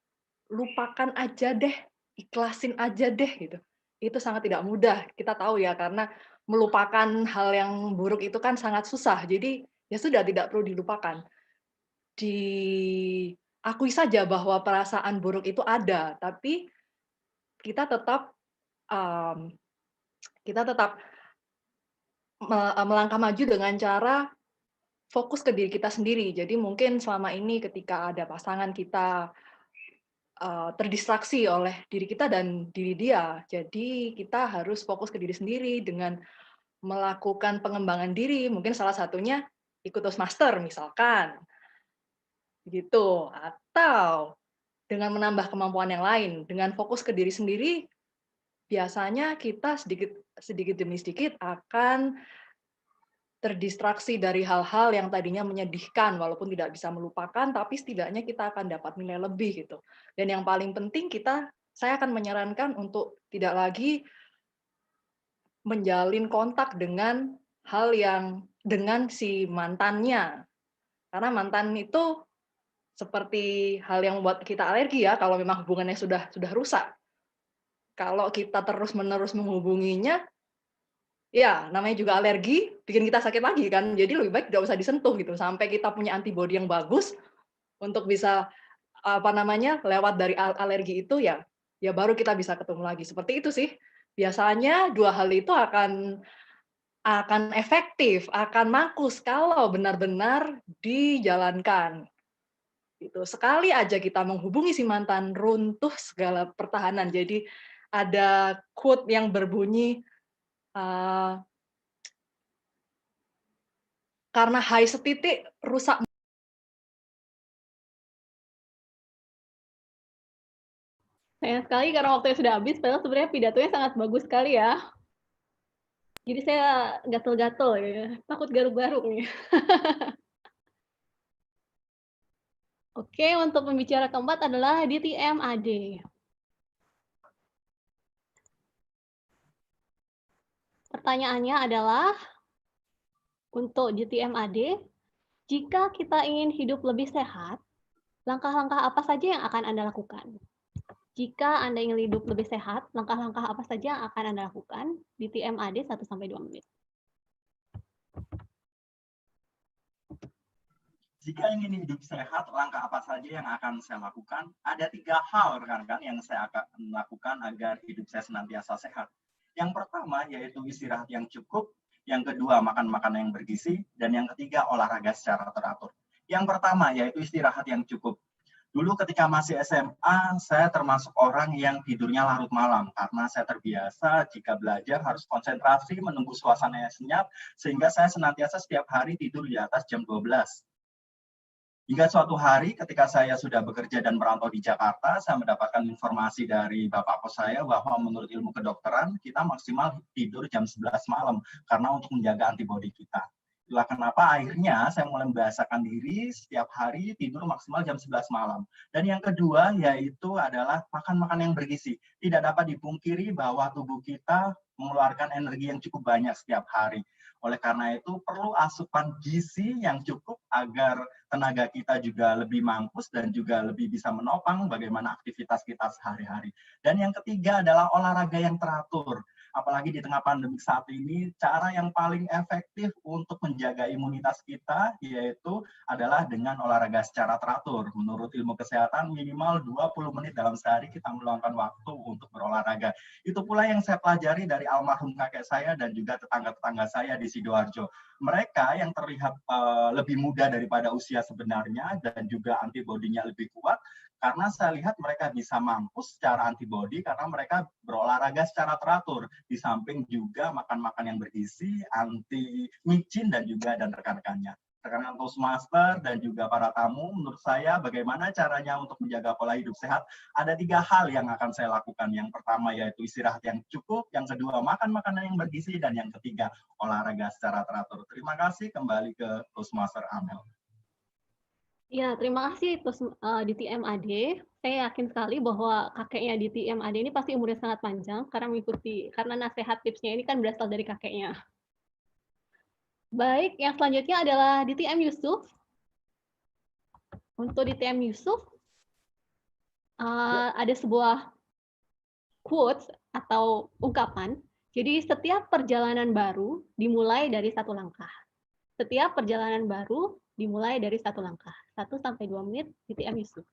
lupakan aja deh, ikhlasin aja deh gitu. Itu sangat tidak mudah. Kita tahu ya karena melupakan hal yang buruk itu kan sangat susah. Jadi ya sudah tidak perlu dilupakan. Diakui saja bahwa perasaan buruk itu ada, tapi kita tetap melangkah maju dengan cara fokus ke diri kita sendiri. Jadi mungkin selama ini ketika ada pasangan kita terdistraksi oleh diri kita dan diri dia. Jadi kita harus fokus ke diri sendiri dengan melakukan pengembangan diri. Mungkin salah satunya ikut Toastmaster misalkan. Gitu. Atau dengan menambah kemampuan yang lain, dengan fokus ke diri sendiri, biasanya kita sedikit demi sedikit akan terdistraksi dari hal-hal yang tadinya menyedihkan, walaupun tidak bisa melupakan, tapi setidaknya kita akan dapat nilai lebih gitu. Dan yang paling penting saya akan menyarankan untuk tidak lagi menjalin kontak dengan dengan si mantannya. Karena mantan itu seperti hal yang membuat kita alergi ya, kalau memang hubungannya sudah rusak. Kalau kita terus-menerus menghubunginya, ya, namanya juga alergi, bikin kita sakit lagi kan. Jadi lebih baik tidak usah disentuh gitu, sampai kita punya antibodi yang bagus untuk bisa lewat dari alergi itu ya baru kita bisa ketemu lagi. Seperti itu sih. Biasanya 2 hal itu akan efektif, akan mangkus kalau benar-benar dijalankan. Gitu. Sekali aja kita menghubungi si mantan, runtuh segala pertahanan. Jadi ada quote yang berbunyi karena high setitik rusak. Sayang sekali karena waktunya sudah habis, padahal sebenarnya pidatonya sangat bagus sekali ya. Jadi saya gatel-gatel ya, takut garuk-garuk nih. Oke, untuk pembicara keempat adalah DTM AD. pertanyaannya adalah, untuk DTMAD, jika kita ingin hidup lebih sehat, langkah-langkah apa saja yang akan Anda lakukan? Jika Anda ingin hidup lebih sehat, langkah-langkah apa saja yang akan Anda lakukan? DTMAD 1-2 menit. Jika ingin hidup sehat, langkah apa saja yang akan saya lakukan? Ada 3 hal rekan-rekan yang saya akan lakukan agar hidup saya senantiasa sehat. Yang pertama yaitu istirahat yang cukup, yang kedua makan makanan yang bergizi, dan yang ketiga olahraga secara teratur. Yang pertama yaitu istirahat yang cukup. Dulu ketika masih SMA, saya termasuk orang yang tidurnya larut malam karena saya terbiasa jika belajar harus konsentrasi menunggu suasana yang senyap, sehingga saya senantiasa setiap hari tidur di atas jam 12. Hingga suatu hari ketika saya sudah bekerja dan merantau di Jakarta, saya mendapatkan informasi dari bapak kos saya bahwa menurut ilmu kedokteran, kita maksimal tidur jam 11 malam karena untuk menjaga antibodi kita. Itulah kenapa akhirnya saya mulai membiasakan diri setiap hari tidur maksimal jam 11 malam. Dan yang kedua yaitu adalah makan makanan yang bergizi. Tidak dapat dipungkiri bahwa tubuh kita mengeluarkan energi yang cukup banyak setiap hari. Oleh karena itu perlu asupan gizi yang cukup agar tenaga kita juga lebih mampus dan juga lebih bisa menopang bagaimana aktivitas kita sehari-hari. Dan yang ketiga adalah olahraga yang teratur. Apalagi di tengah pandemi saat ini, cara yang paling efektif untuk menjaga imunitas kita yaitu adalah dengan olahraga secara teratur. Menurut ilmu kesehatan, minimal 20 menit dalam sehari kita meluangkan waktu untuk berolahraga. Itu pula yang saya pelajari dari almarhum kakek saya dan juga tetangga-tetangga saya di Sidoarjo. Mereka yang terlihat lebih muda daripada usia sebenarnya dan juga antibodinya lebih kuat, karena saya lihat mereka bisa mampus secara antibodi karena mereka berolahraga secara teratur. Di samping juga makan-makan yang bergizi, anti micin dan juga dan rekan-rekannya. Rekan-rekan Toastmaster dan juga para tamu, menurut saya bagaimana caranya untuk menjaga pola hidup sehat? Ada 3 hal yang akan saya lakukan. Yang pertama yaitu istirahat yang cukup, yang kedua makan makanan yang bergizi, dan yang ketiga olahraga secara teratur. Terima kasih, kembali ke Toastmaster Amel. Ya, terima kasih DTMAD. Saya yakin sekali bahwa kakeknya DTMAD ini pasti umurnya sangat panjang karena nasihat tipsnya ini kan berasal dari kakeknya. Baik, yang selanjutnya adalah DTM Yusuf. Untuk DTM Yusuf, ada sebuah quotes atau ungkapan. Jadi setiap perjalanan baru dimulai dari 1 langkah. Setiap perjalanan baru dimulai dari 1 langkah. 1-2 menit, DTM Yusuf.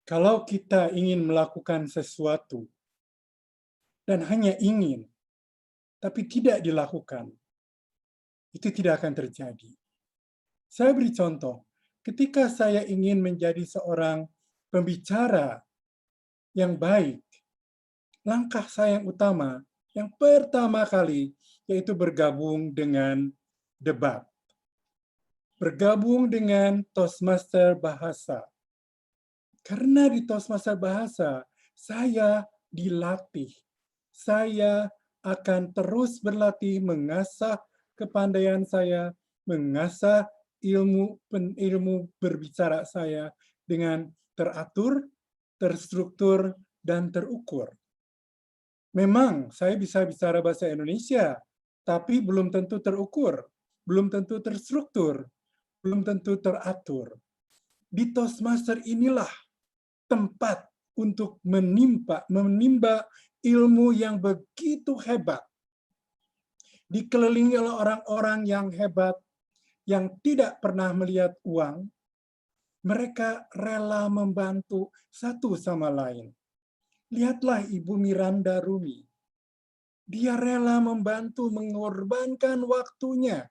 Kalau kita ingin melakukan sesuatu dan hanya ingin, tapi tidak dilakukan, itu tidak akan terjadi. Saya beri contoh, ketika saya ingin menjadi seorang pembicara yang baik, langkah saya yang utama, yang pertama kali, yaitu bergabung dengan debat. Bergabung dengan Toastmaster Bahasa. Karena di Toastmaster Bahasa, saya dilatih. Saya akan terus berlatih mengasah kepandaian saya, mengasah ilmu berbicara saya dengan teratur, terstruktur, dan terukur. Memang saya bisa bicara bahasa Indonesia, tapi belum tentu terukur, belum tentu terstruktur, belum tentu teratur. Di Toastmaster inilah tempat untuk menimba ilmu yang begitu hebat. Dikelilingi oleh orang-orang yang hebat, yang tidak pernah melihat uang, mereka rela membantu satu sama lain. Lihatlah Ibu Miranda Rumi. Dia rela membantu mengorbankan waktunya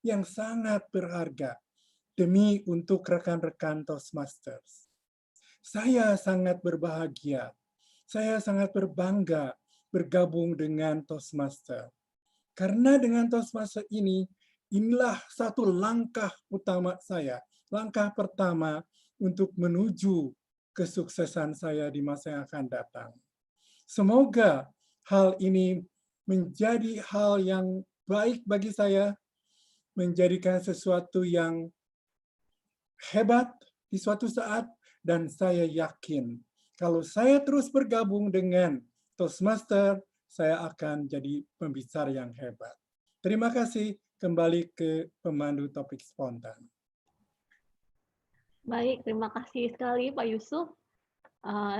yang sangat berharga demi untuk rekan-rekan Toastmasters. Saya sangat berbahagia, saya sangat berbangga bergabung dengan Toastmaster. Karena dengan Toastmaster ini, inilah satu langkah utama saya, langkah pertama untuk menuju kesuksesan saya di masa yang akan datang. Semoga hal ini menjadi hal yang baik bagi saya, menjadikan sesuatu yang hebat di suatu saat, dan saya yakin kalau saya terus bergabung dengan Toastmaster, saya akan jadi pembicara yang hebat. Terima kasih. Kembali ke pemandu topik spontan. Baik, terima kasih sekali Pak Yusuf.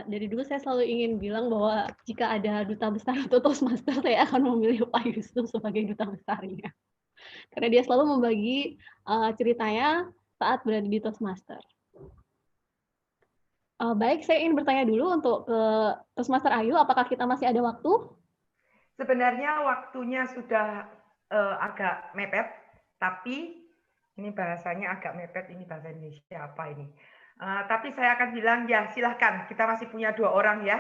Dari dulu saya selalu ingin bilang bahwa jika ada duta besar untuk Toastmaster, saya akan memilih Pak Yusuf sebagai duta besarnya. Karena dia selalu membagi ceritanya saat berada di Toastmaster. Baik, saya ingin bertanya dulu untuk ke Toastmaster Ayu, apakah kita masih ada waktu? Sebenarnya waktunya sudah agak mepet, tapi ini bahasanya agak mepet, ini bahasa Indonesia apa ini? Tapi saya akan bilang ya silahkan, kita masih punya 2 orang ya.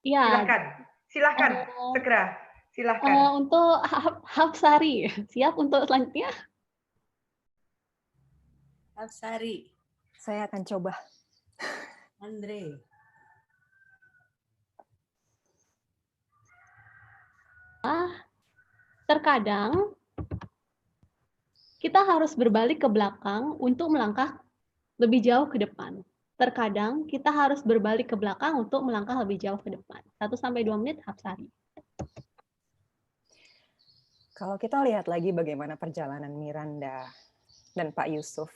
Iya. Silahkan, segera, silahkan. Untuk Hapsari, siap untuk selanjutnya? Hapsari, saya akan coba. Andre. Terkadang kita harus berbalik ke belakang untuk melangkah lebih jauh ke depan. Terkadang kita harus berbalik ke belakang untuk melangkah lebih jauh ke depan. 1-2 menit, Hapsari. Kalau kita lihat lagi bagaimana perjalanan Miranda dan Pak Yusuf,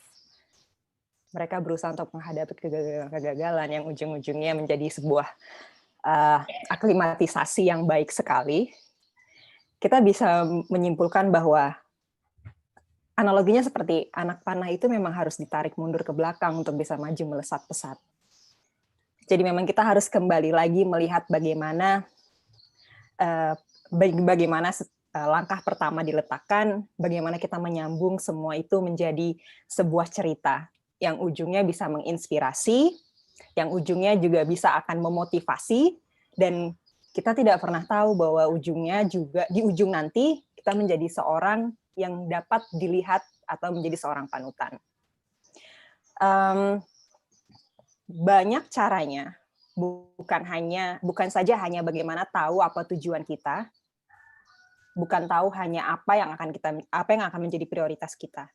mereka berusaha untuk menghadapi kegagalan yang ujung-ujungnya menjadi sebuah aklimatisasi yang baik sekali. Kita bisa menyimpulkan bahwa analoginya seperti anak panah itu memang harus ditarik mundur ke belakang untuk bisa maju melesat pesat. Jadi memang kita harus kembali lagi melihat bagaimana langkah pertama diletakkan, bagaimana kita menyambung semua itu menjadi sebuah cerita yang ujungnya bisa menginspirasi, yang ujungnya juga bisa akan memotivasi, dan kita tidak pernah tahu bahwa ujungnya juga di ujung nanti kita menjadi seorang yang dapat dilihat atau menjadi seorang panutan. Banyak caranya, bukan saja hanya bagaimana tahu apa tujuan kita, bukan tahu hanya apa yang akan menjadi prioritas kita.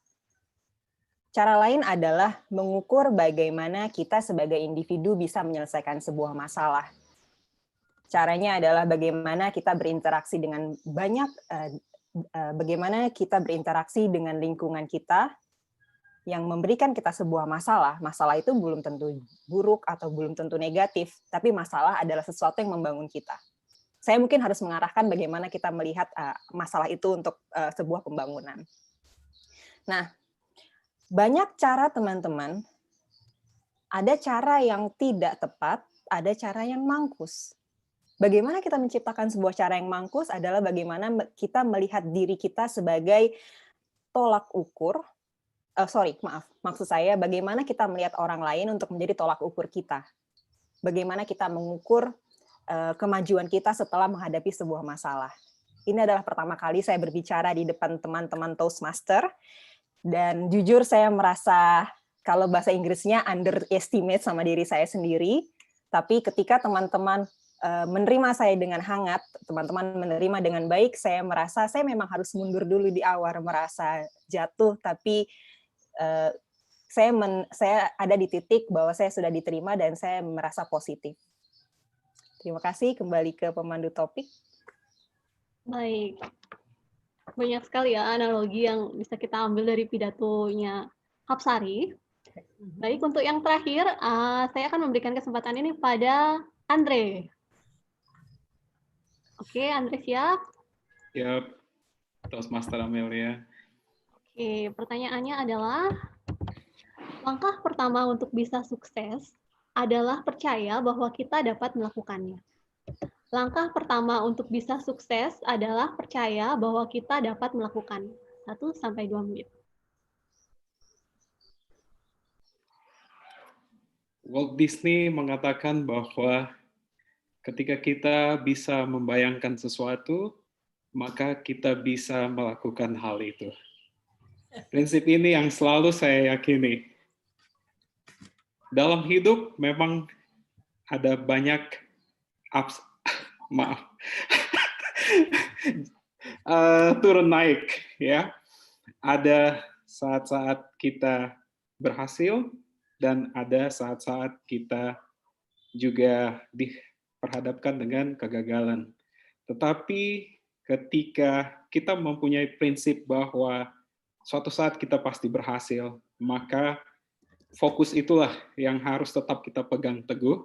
Cara lain adalah mengukur bagaimana kita sebagai individu bisa menyelesaikan sebuah masalah. Caranya adalah bagaimana kita berinteraksi dengan bagaimana kita berinteraksi dengan lingkungan kita yang memberikan kita sebuah masalah. Masalah itu belum tentu buruk atau belum tentu negatif, tapi masalah adalah sesuatu yang membangun kita. Saya mungkin harus mengarahkan bagaimana kita melihat masalah itu untuk sebuah pembangunan. Nah, banyak cara teman-teman, ada cara yang tidak tepat, ada cara yang mangkus. Bagaimana kita menciptakan sebuah cara yang mangkus adalah bagaimana kita melihat diri kita sebagai tolak ukur, maksud saya bagaimana kita melihat orang lain untuk menjadi tolak ukur kita. Bagaimana kita mengukur kemajuan kita setelah menghadapi sebuah masalah. Ini adalah pertama kali saya berbicara di depan teman-teman Toastmaster, dan jujur saya merasa, kalau bahasa Inggrisnya underestimate sama diri saya sendiri, tapi ketika teman-teman menerima saya dengan hangat, teman-teman menerima dengan baik, saya merasa saya memang harus mundur dulu di awal, merasa jatuh, tapi saya ada di titik bahwa saya sudah diterima dan saya merasa positif. Terima kasih, kembali ke pemandu topik. Baik. Banyak sekali ya analogi yang bisa kita ambil dari pidatonya Hapsari. Baik, untuk yang terakhir, saya akan memberikan kesempatan ini pada Andre. Oke, Andre siap? Siap, Toastmaster Amelia. Oke, pertanyaannya adalah, langkah pertama untuk bisa sukses adalah percaya bahwa kita dapat melakukannya. Langkah pertama untuk bisa sukses adalah percaya bahwa kita dapat melakukannya. 1-2 menit. Walt Disney mengatakan bahwa ketika kita bisa membayangkan sesuatu, maka kita bisa melakukan hal itu. Prinsip ini yang selalu saya yakini. Dalam hidup memang ada banyak turun naik, ya. Ada saat-saat kita berhasil dan ada saat-saat kita juga diperhadapkan dengan kegagalan. Tetapi ketika kita mempunyai prinsip bahwa suatu saat kita pasti berhasil, maka fokus itulah yang harus tetap kita pegang teguh.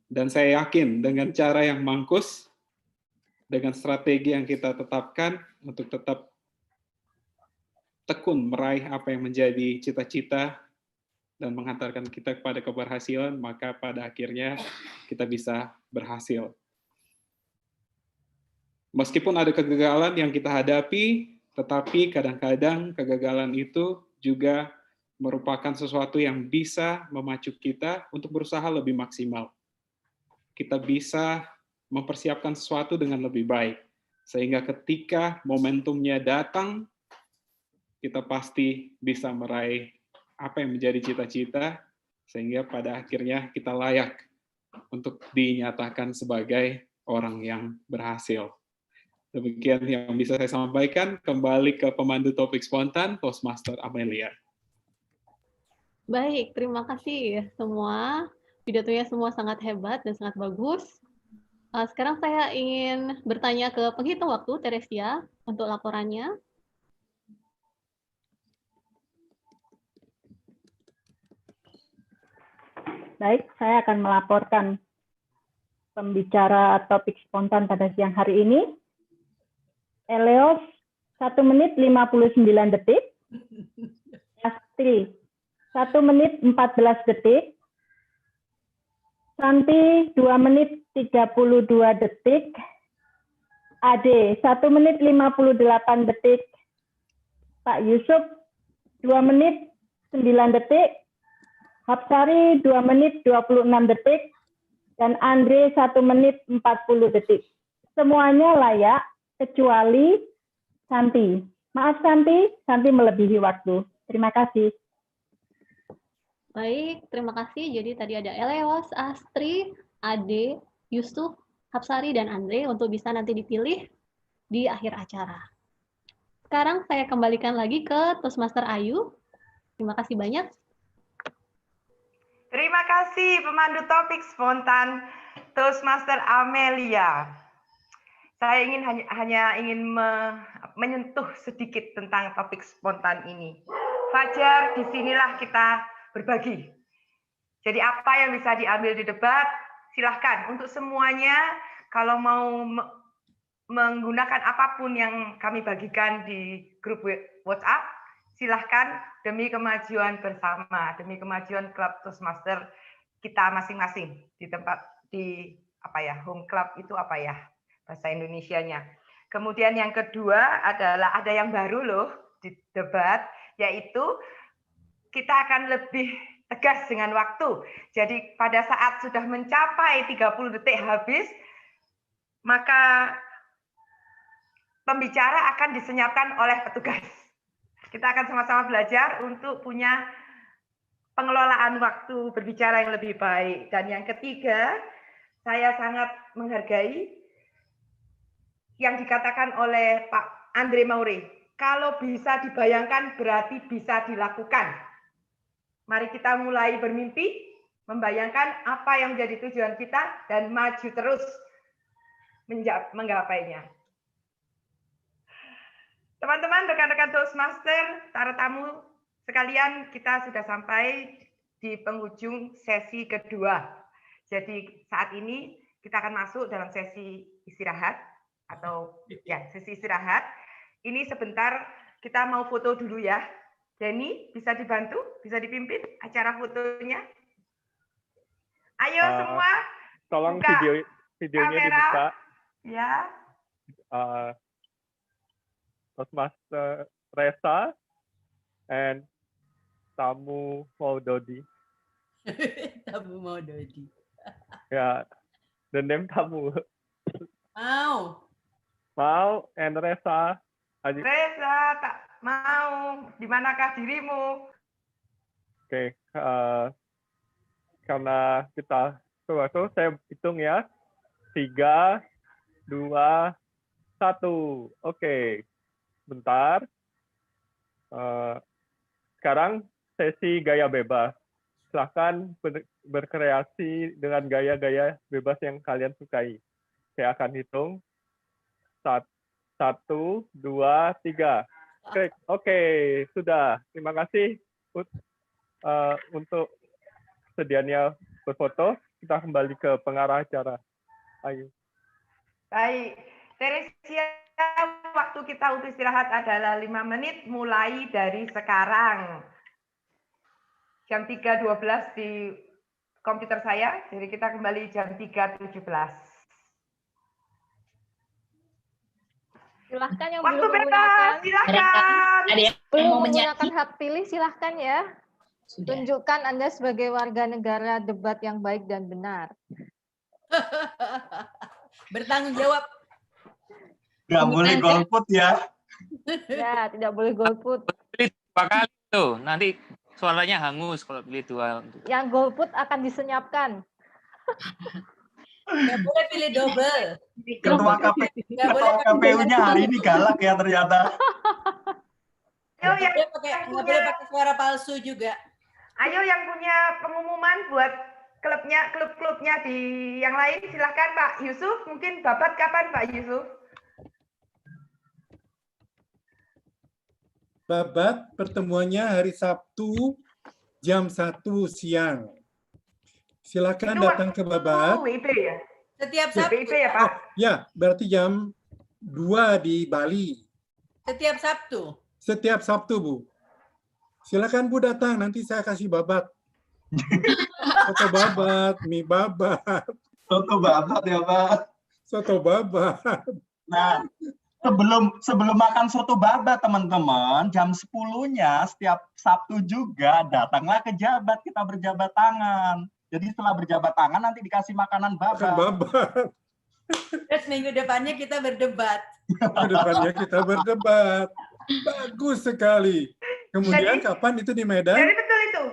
Dan saya yakin dengan cara yang mangkus, dengan strategi yang kita tetapkan untuk tetap tekun meraih apa yang menjadi cita-cita dan menghantarkan kita kepada keberhasilan, maka pada akhirnya kita bisa berhasil. Meskipun ada kegagalan yang kita hadapi, tetapi kadang-kadang kegagalan itu juga merupakan sesuatu yang bisa memacu kita untuk berusaha lebih maksimal. Kita bisa mempersiapkan sesuatu dengan lebih baik, sehingga ketika momentumnya datang, kita pasti bisa meraih apa yang menjadi cita-cita, sehingga pada akhirnya kita layak untuk dinyatakan sebagai orang yang berhasil. Demikian yang bisa saya sampaikan. Kembali ke pemandu topik spontan, Toastmaster Amelia. Baik, terima kasih semua. Pidatonya semua sangat hebat dan sangat bagus. Sekarang saya ingin bertanya ke penghitung waktu, Teresia, untuk laporannya. Baik, saya akan melaporkan pembicara topik spontan pada siang hari ini. Eleos 1 menit 59 detik. Astri 1 menit 14 detik. Santi 2 menit 32 detik. Ade 1 menit 58 detik. Pak Yusuf 2 menit 9 detik. Hapsari 2 menit 26 detik. Dan Andre 1 menit 40 detik. Semuanya layak kecuali Santi. Maaf Santi, Santi melebihi waktu. Terima kasih. Baik, terima kasih. Jadi tadi ada Eleos, Astri, Ade, Yusuf, Hapsari, dan Andre untuk bisa nanti dipilih di akhir acara. Sekarang saya kembalikan lagi ke Toastmaster Ayu. Terima kasih banyak. Terima kasih pemandu topik spontan Toastmaster Amelia. Saya hanya ingin menyentuh sedikit tentang topik spontan ini. Fajar, disinilah kita berbagi. Jadi apa yang bisa diambil di debat, silahkan. Untuk semuanya, kalau mau menggunakan apapun yang kami bagikan di grup WhatsApp, silahkan demi kemajuan bersama, demi kemajuan klub Toastmaster kita masing-masing di tempat di home club itu bahasa Indonesianya. Kemudian yang kedua adalah ada yang baru loh di debat, yaitu kita akan lebih tegas dengan waktu. Jadi pada saat sudah mencapai 30 detik habis, maka pembicara akan disenyapkan oleh petugas. Kita akan sama-sama belajar untuk punya pengelolaan waktu berbicara yang lebih baik. Dan yang ketiga, saya sangat menghargai yang dikatakan oleh Pak Andre Maure. Kalau bisa dibayangkan berarti bisa dilakukan. Mari kita mulai bermimpi, membayangkan apa yang menjadi tujuan kita, dan maju terus menggapainya. Teman-teman, rekan-rekan Toastmaster, para tamu sekalian, kita sudah sampai di penghujung sesi kedua. Jadi saat ini kita akan masuk dalam sesi istirahat, atau sesi istirahat. Ini sebentar kita mau foto dulu ya. Denny, bisa dibantu? Bisa dipimpin acara fotonya? Ayo semua. Tolong buka videonya kamera. dibuka. Ya. Toastmaster Reza and Tamu Maudodi. Tamu Maudodi. Ya, the name Tamu. Mau and Reza. Reza, tak mau. Di manakah dirimu? Oke, karena kita saya hitung ya. 3, 2, 1. Oke, bentar. Sekarang sesi gaya bebas. Silahkan berkreasi dengan gaya-gaya bebas yang kalian sukai. Saya akan hitung. 1, 2, 3. Oke, sudah. Terima kasih untuk sedianya berfoto. Kita kembali ke pengarah acara. Ayo. Baik, Teresia, waktu kita untuk istirahat adalah 5 menit mulai dari sekarang. Jam 3.12 di komputer saya, jadi kita kembali jam 3.17. Silahkan yang Waktu belum bebas, menggunakan, silahkan. belum menggunakan hak pilih, silahkan ya. Tunjukkan Anda sebagai warga negara debat yang baik dan benar. Bertanggung jawab. Nggak boleh golput ya. Ya, tidak boleh golput. Pilih 2 kali tuh, nanti suaranya hangus kalau pilih 2. Yang golput akan disenyapkan. Nggak boleh pilih double. Ketua KPU-nya hari ini galak ya ternyata. Ayo yang nggak boleh pakai suara palsu juga. Ayo yang punya pengumuman buat klub-klubnya di yang lain, silahkan Pak Yusuf. Mungkin Babat kapan Pak Yusuf? Babat pertemuannya hari Sabtu jam 1 siang. Silakan datang ke Babat. WIB ya? Setiap Sabtu. WIB ya Pak? Ya, berarti jam 2 di Bali. Setiap Sabtu. Setiap Sabtu, Bu. Silakan Bu datang, nanti saya kasih babat. Soto babat, mie babat. Soto babat ya Pak. Soto babat. Nah, sebelum makan soto babat teman-teman, jam 10-nya setiap Sabtu juga datanglah ke Jabat, kita berjabat tangan. Jadi setelah berjabat tangan nanti dikasih makanan babat. Terus minggu depannya kita berdebat. Minggu depannya kita berdebat. Bagus sekali. Kemudian kapan itu di Medan? Jadi betul itu.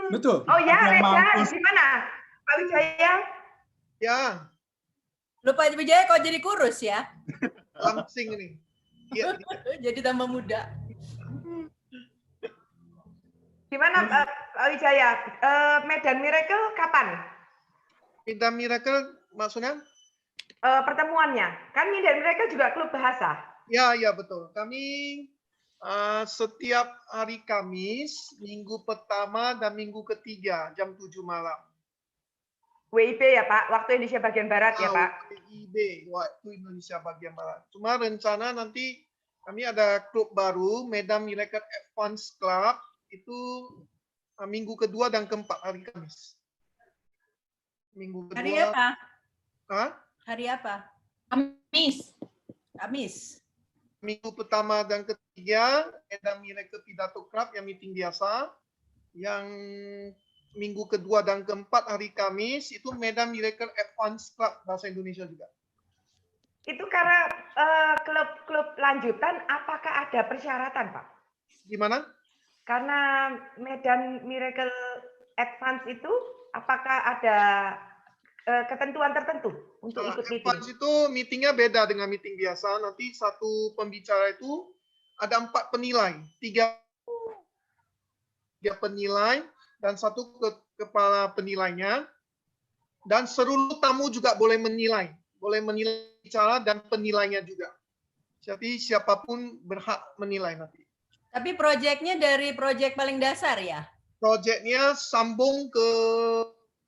Betul. Oh ya, Reza, di mana? Pak Wijaya? Ya. Lupa Wijaya kok jadi kurus ya? Langsing nih. Ya. Jadi tambah muda. Gimana Pak Wijaya? Medan Miracle kapan? Medan Miracle maksudnya? Pertemuannya. Kan Medan Miracle juga klub bahasa. Ya, ya betul. Kami setiap hari Kamis, minggu pertama dan minggu ketiga jam 7 malam. WIB ya Pak, waktu Indonesia bagian Barat ya Pak? WIB, waktu Indonesia bagian Barat. Cuma rencana nanti kami ada klub baru, Medan Miracle Advance Club, itu minggu kedua dan keempat hari Kamis. Minggu kedua. Hari apa? Hah? Hari apa? Kamis. Kamis. Minggu pertama dan ketiga, Medan Miracle Pidato Club yang meeting biasa. Yang minggu kedua dan keempat hari Kamis, itu Medan Miracle Advance Club bahasa Indonesia juga. Itu karena klub-klub lanjutan, apakah ada persyaratan Pak? Gimana? Karena Medan Miracle Advance itu, apakah ada ketentuan tertentu untuk ikut meeting? Advance itu meetingnya beda dengan meeting biasa. Nanti satu pembicara itu ada 4 penilai, 3 penilai dan 1 kepala penilainya. Dan seluruh tamu juga boleh menilai bicara dan penilainya juga. Jadi siapapun berhak menilai nanti. Tapi proyeknya dari proyek paling dasar ya? Proyeknya sambung ke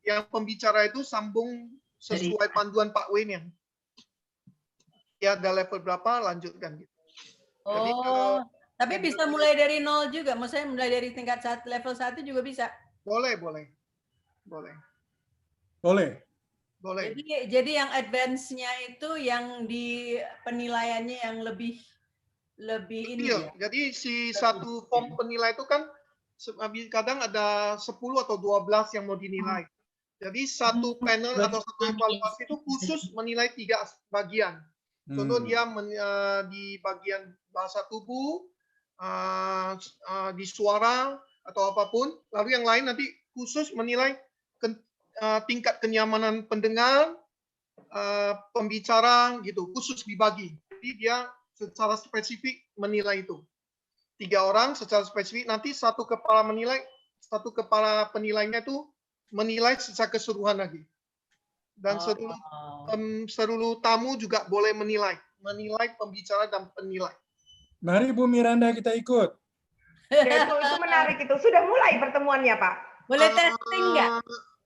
yang pembicara itu sambung sesuai panduan Pak Wayne yang ya ada level berapa lanjutkan gitu. Oh, jadi kalau, tapi bisa mulai dari nol juga, maksudnya mulai dari tingkat level 1 juga bisa. Boleh. Jadi yang advance-nya itu yang di penilaiannya yang lebih ini ya. Jadi si satu form penilai itu kan kadang ada 10 atau 12 yang mau dinilai. Jadi satu panel atau satu evaluasi itu khusus menilai 3 bagian. Contoh dia di bagian bahasa tubuh, di suara atau apapun. Lalu yang lain nanti khusus menilai tingkat kenyamanan pendengar, pembicara gitu, khusus dibagi. Jadi dia secara spesifik menilai itu. 3 orang secara spesifik, nanti satu kepala menilai satu kepala penilainya itu menilai secara keseluruhan lagi. Dan seluruh tamu juga boleh menilai pembicara dan penilai. Mari Bu Miranda kita ikut. Ya, itu menarik itu. Sudah mulai pertemuannya, Pak. Boleh testing nggak?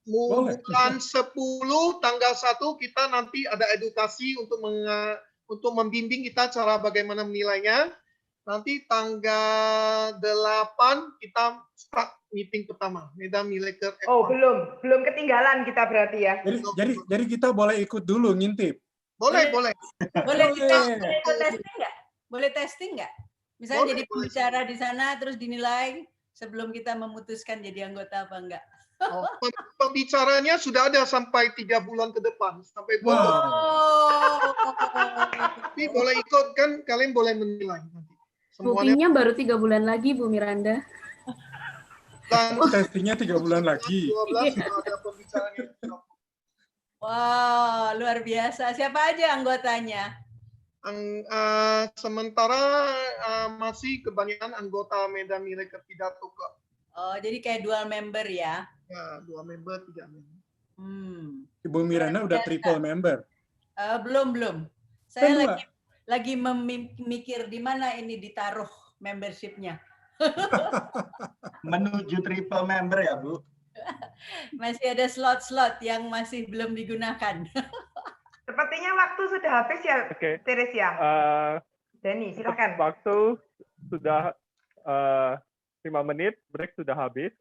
Bulan 10 tanggal 1 kita nanti ada edukasi untuk membimbing kita cara bagaimana menilainya. Nanti tanggal 8 kita start meeting pertama. Medan Mileker. Oh, belum ketinggalan kita berarti ya. Jadi kita boleh ikut dulu ngintip. Boleh. Boleh testing nggak? Boleh testing nggak? Misalnya jadi pembicara di sana terus dinilai sebelum kita memutuskan jadi anggota apa enggak. Pembicaranya sudah ada sampai 3 bulan ke depan. Sampai Tapi boleh ikut kan, kalian boleh menilai nanti. Booking-nya baru 3 bulan lagi, Bu Miranda. Dan testingnya 3 bulan lagi. 12 ada pembicaranya. Wow, luar biasa. Siapa aja anggotanya? Sementara masih kebanyakan anggota Medan Mileker Pidato kok. Oh, jadi kayak dual member ya? Ya, 2 member, 3 member. Ibu Miranda udah triple member. Belum. Saya lagi memikir di mana ini ditaruh membership-nya. Menuju triple member ya, Bu. Masih ada slot-slot yang masih belum digunakan. Sepertinya waktu sudah habis ya, Teresia. Denny, silakan. Waktu sudah 5 menit, break sudah habis.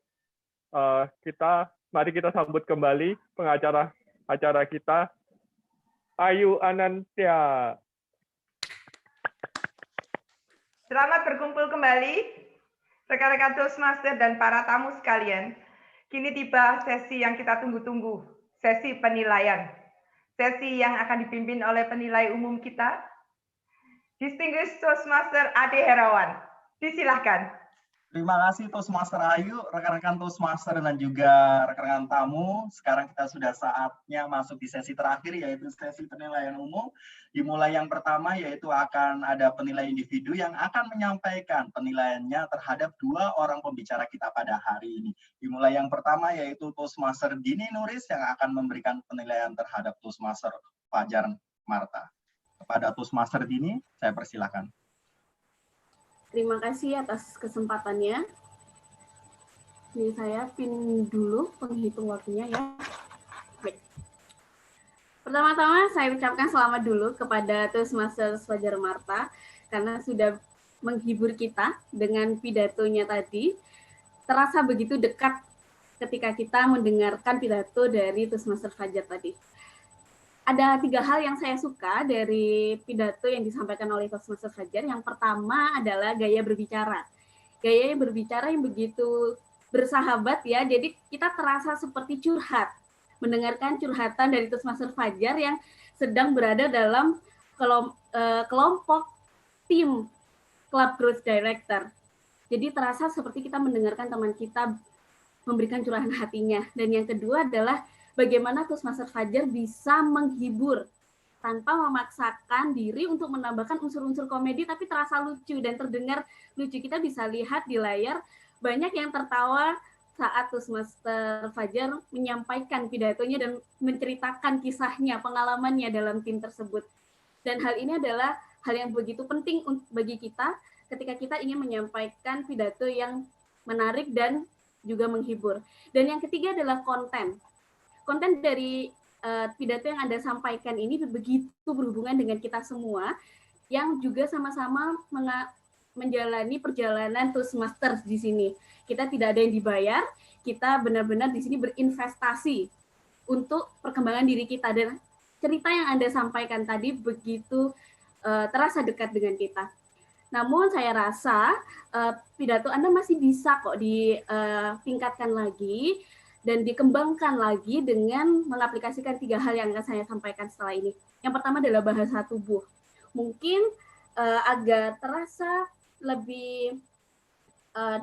Mari kita sambut kembali pengacara acara kita, Ayu Anantia. Selamat berkumpul kembali, rekan-rekan Toastmaster dan para tamu sekalian. Kini tiba sesi yang kita tunggu-tunggu, sesi penilaian. Sesi yang akan dipimpin oleh penilai umum kita, Distinguished Toastmaster Ade Herawan. Disilahkan. Terima kasih Toastmaster Ayu, rekan-rekan Toastmaster dan juga rekan-rekan tamu. Sekarang kita sudah saatnya masuk di sesi terakhir, yaitu sesi penilaian umum. Dimulai yang pertama, yaitu akan ada penilai individu yang akan menyampaikan penilaiannya terhadap 2 orang pembicara kita pada hari ini. Dimulai yang pertama, yaitu Toastmaster Dini Nuris yang akan memberikan penilaian terhadap Toastmaster Fajar Marta. Kepada Toastmaster Dini, saya persilakan. Terima kasih atas kesempatannya. Ini saya pin dulu penghitung waktunya ya. Baik. Pertama-tama saya ucapkan selamat dulu kepada Toastmaster Fajar Marta karena sudah menghibur kita dengan pidatonya tadi. Terasa begitu dekat ketika kita mendengarkan pidato dari Toastmaster Fajar tadi. Ada 3 hal yang saya suka dari pidato yang disampaikan oleh Toastmaster Fajar. Yang pertama adalah gaya berbicara. Gaya berbicara yang begitu bersahabat ya, jadi kita terasa seperti curhat. Mendengarkan curhatan dari Toastmaster Fajar yang sedang berada dalam kelompok tim Club Growth Director. Jadi terasa seperti kita mendengarkan teman kita memberikan curahan hatinya. Dan yang kedua adalah bagaimana Toastmaster Fajar bisa menghibur tanpa memaksakan diri untuk menambahkan unsur-unsur komedi, tapi terasa lucu dan terdengar lucu. Kita bisa lihat di layar banyak yang tertawa saat Toastmaster Fajar menyampaikan pidatonya dan menceritakan kisahnya, pengalamannya dalam tim tersebut. Dan hal ini adalah hal yang begitu penting bagi kita ketika kita ingin menyampaikan pidato yang menarik dan juga menghibur. Dan yang ketiga adalah konten. Konten dari pidato yang Anda sampaikan ini begitu berhubungan dengan kita semua yang juga sama-sama menjalani perjalanan Toastmasters di sini. Kita tidak ada yang dibayar, kita benar-benar di sini berinvestasi untuk perkembangan diri kita. Dan cerita yang Anda sampaikan tadi begitu terasa dekat dengan kita. Namun saya rasa pidato Anda masih bisa kok ditingkatkan lagi dan dikembangkan lagi dengan mengaplikasikan 3 hal yang akan saya sampaikan setelah ini. Yang pertama adalah bahasa tubuh. Mungkin agar terasa lebih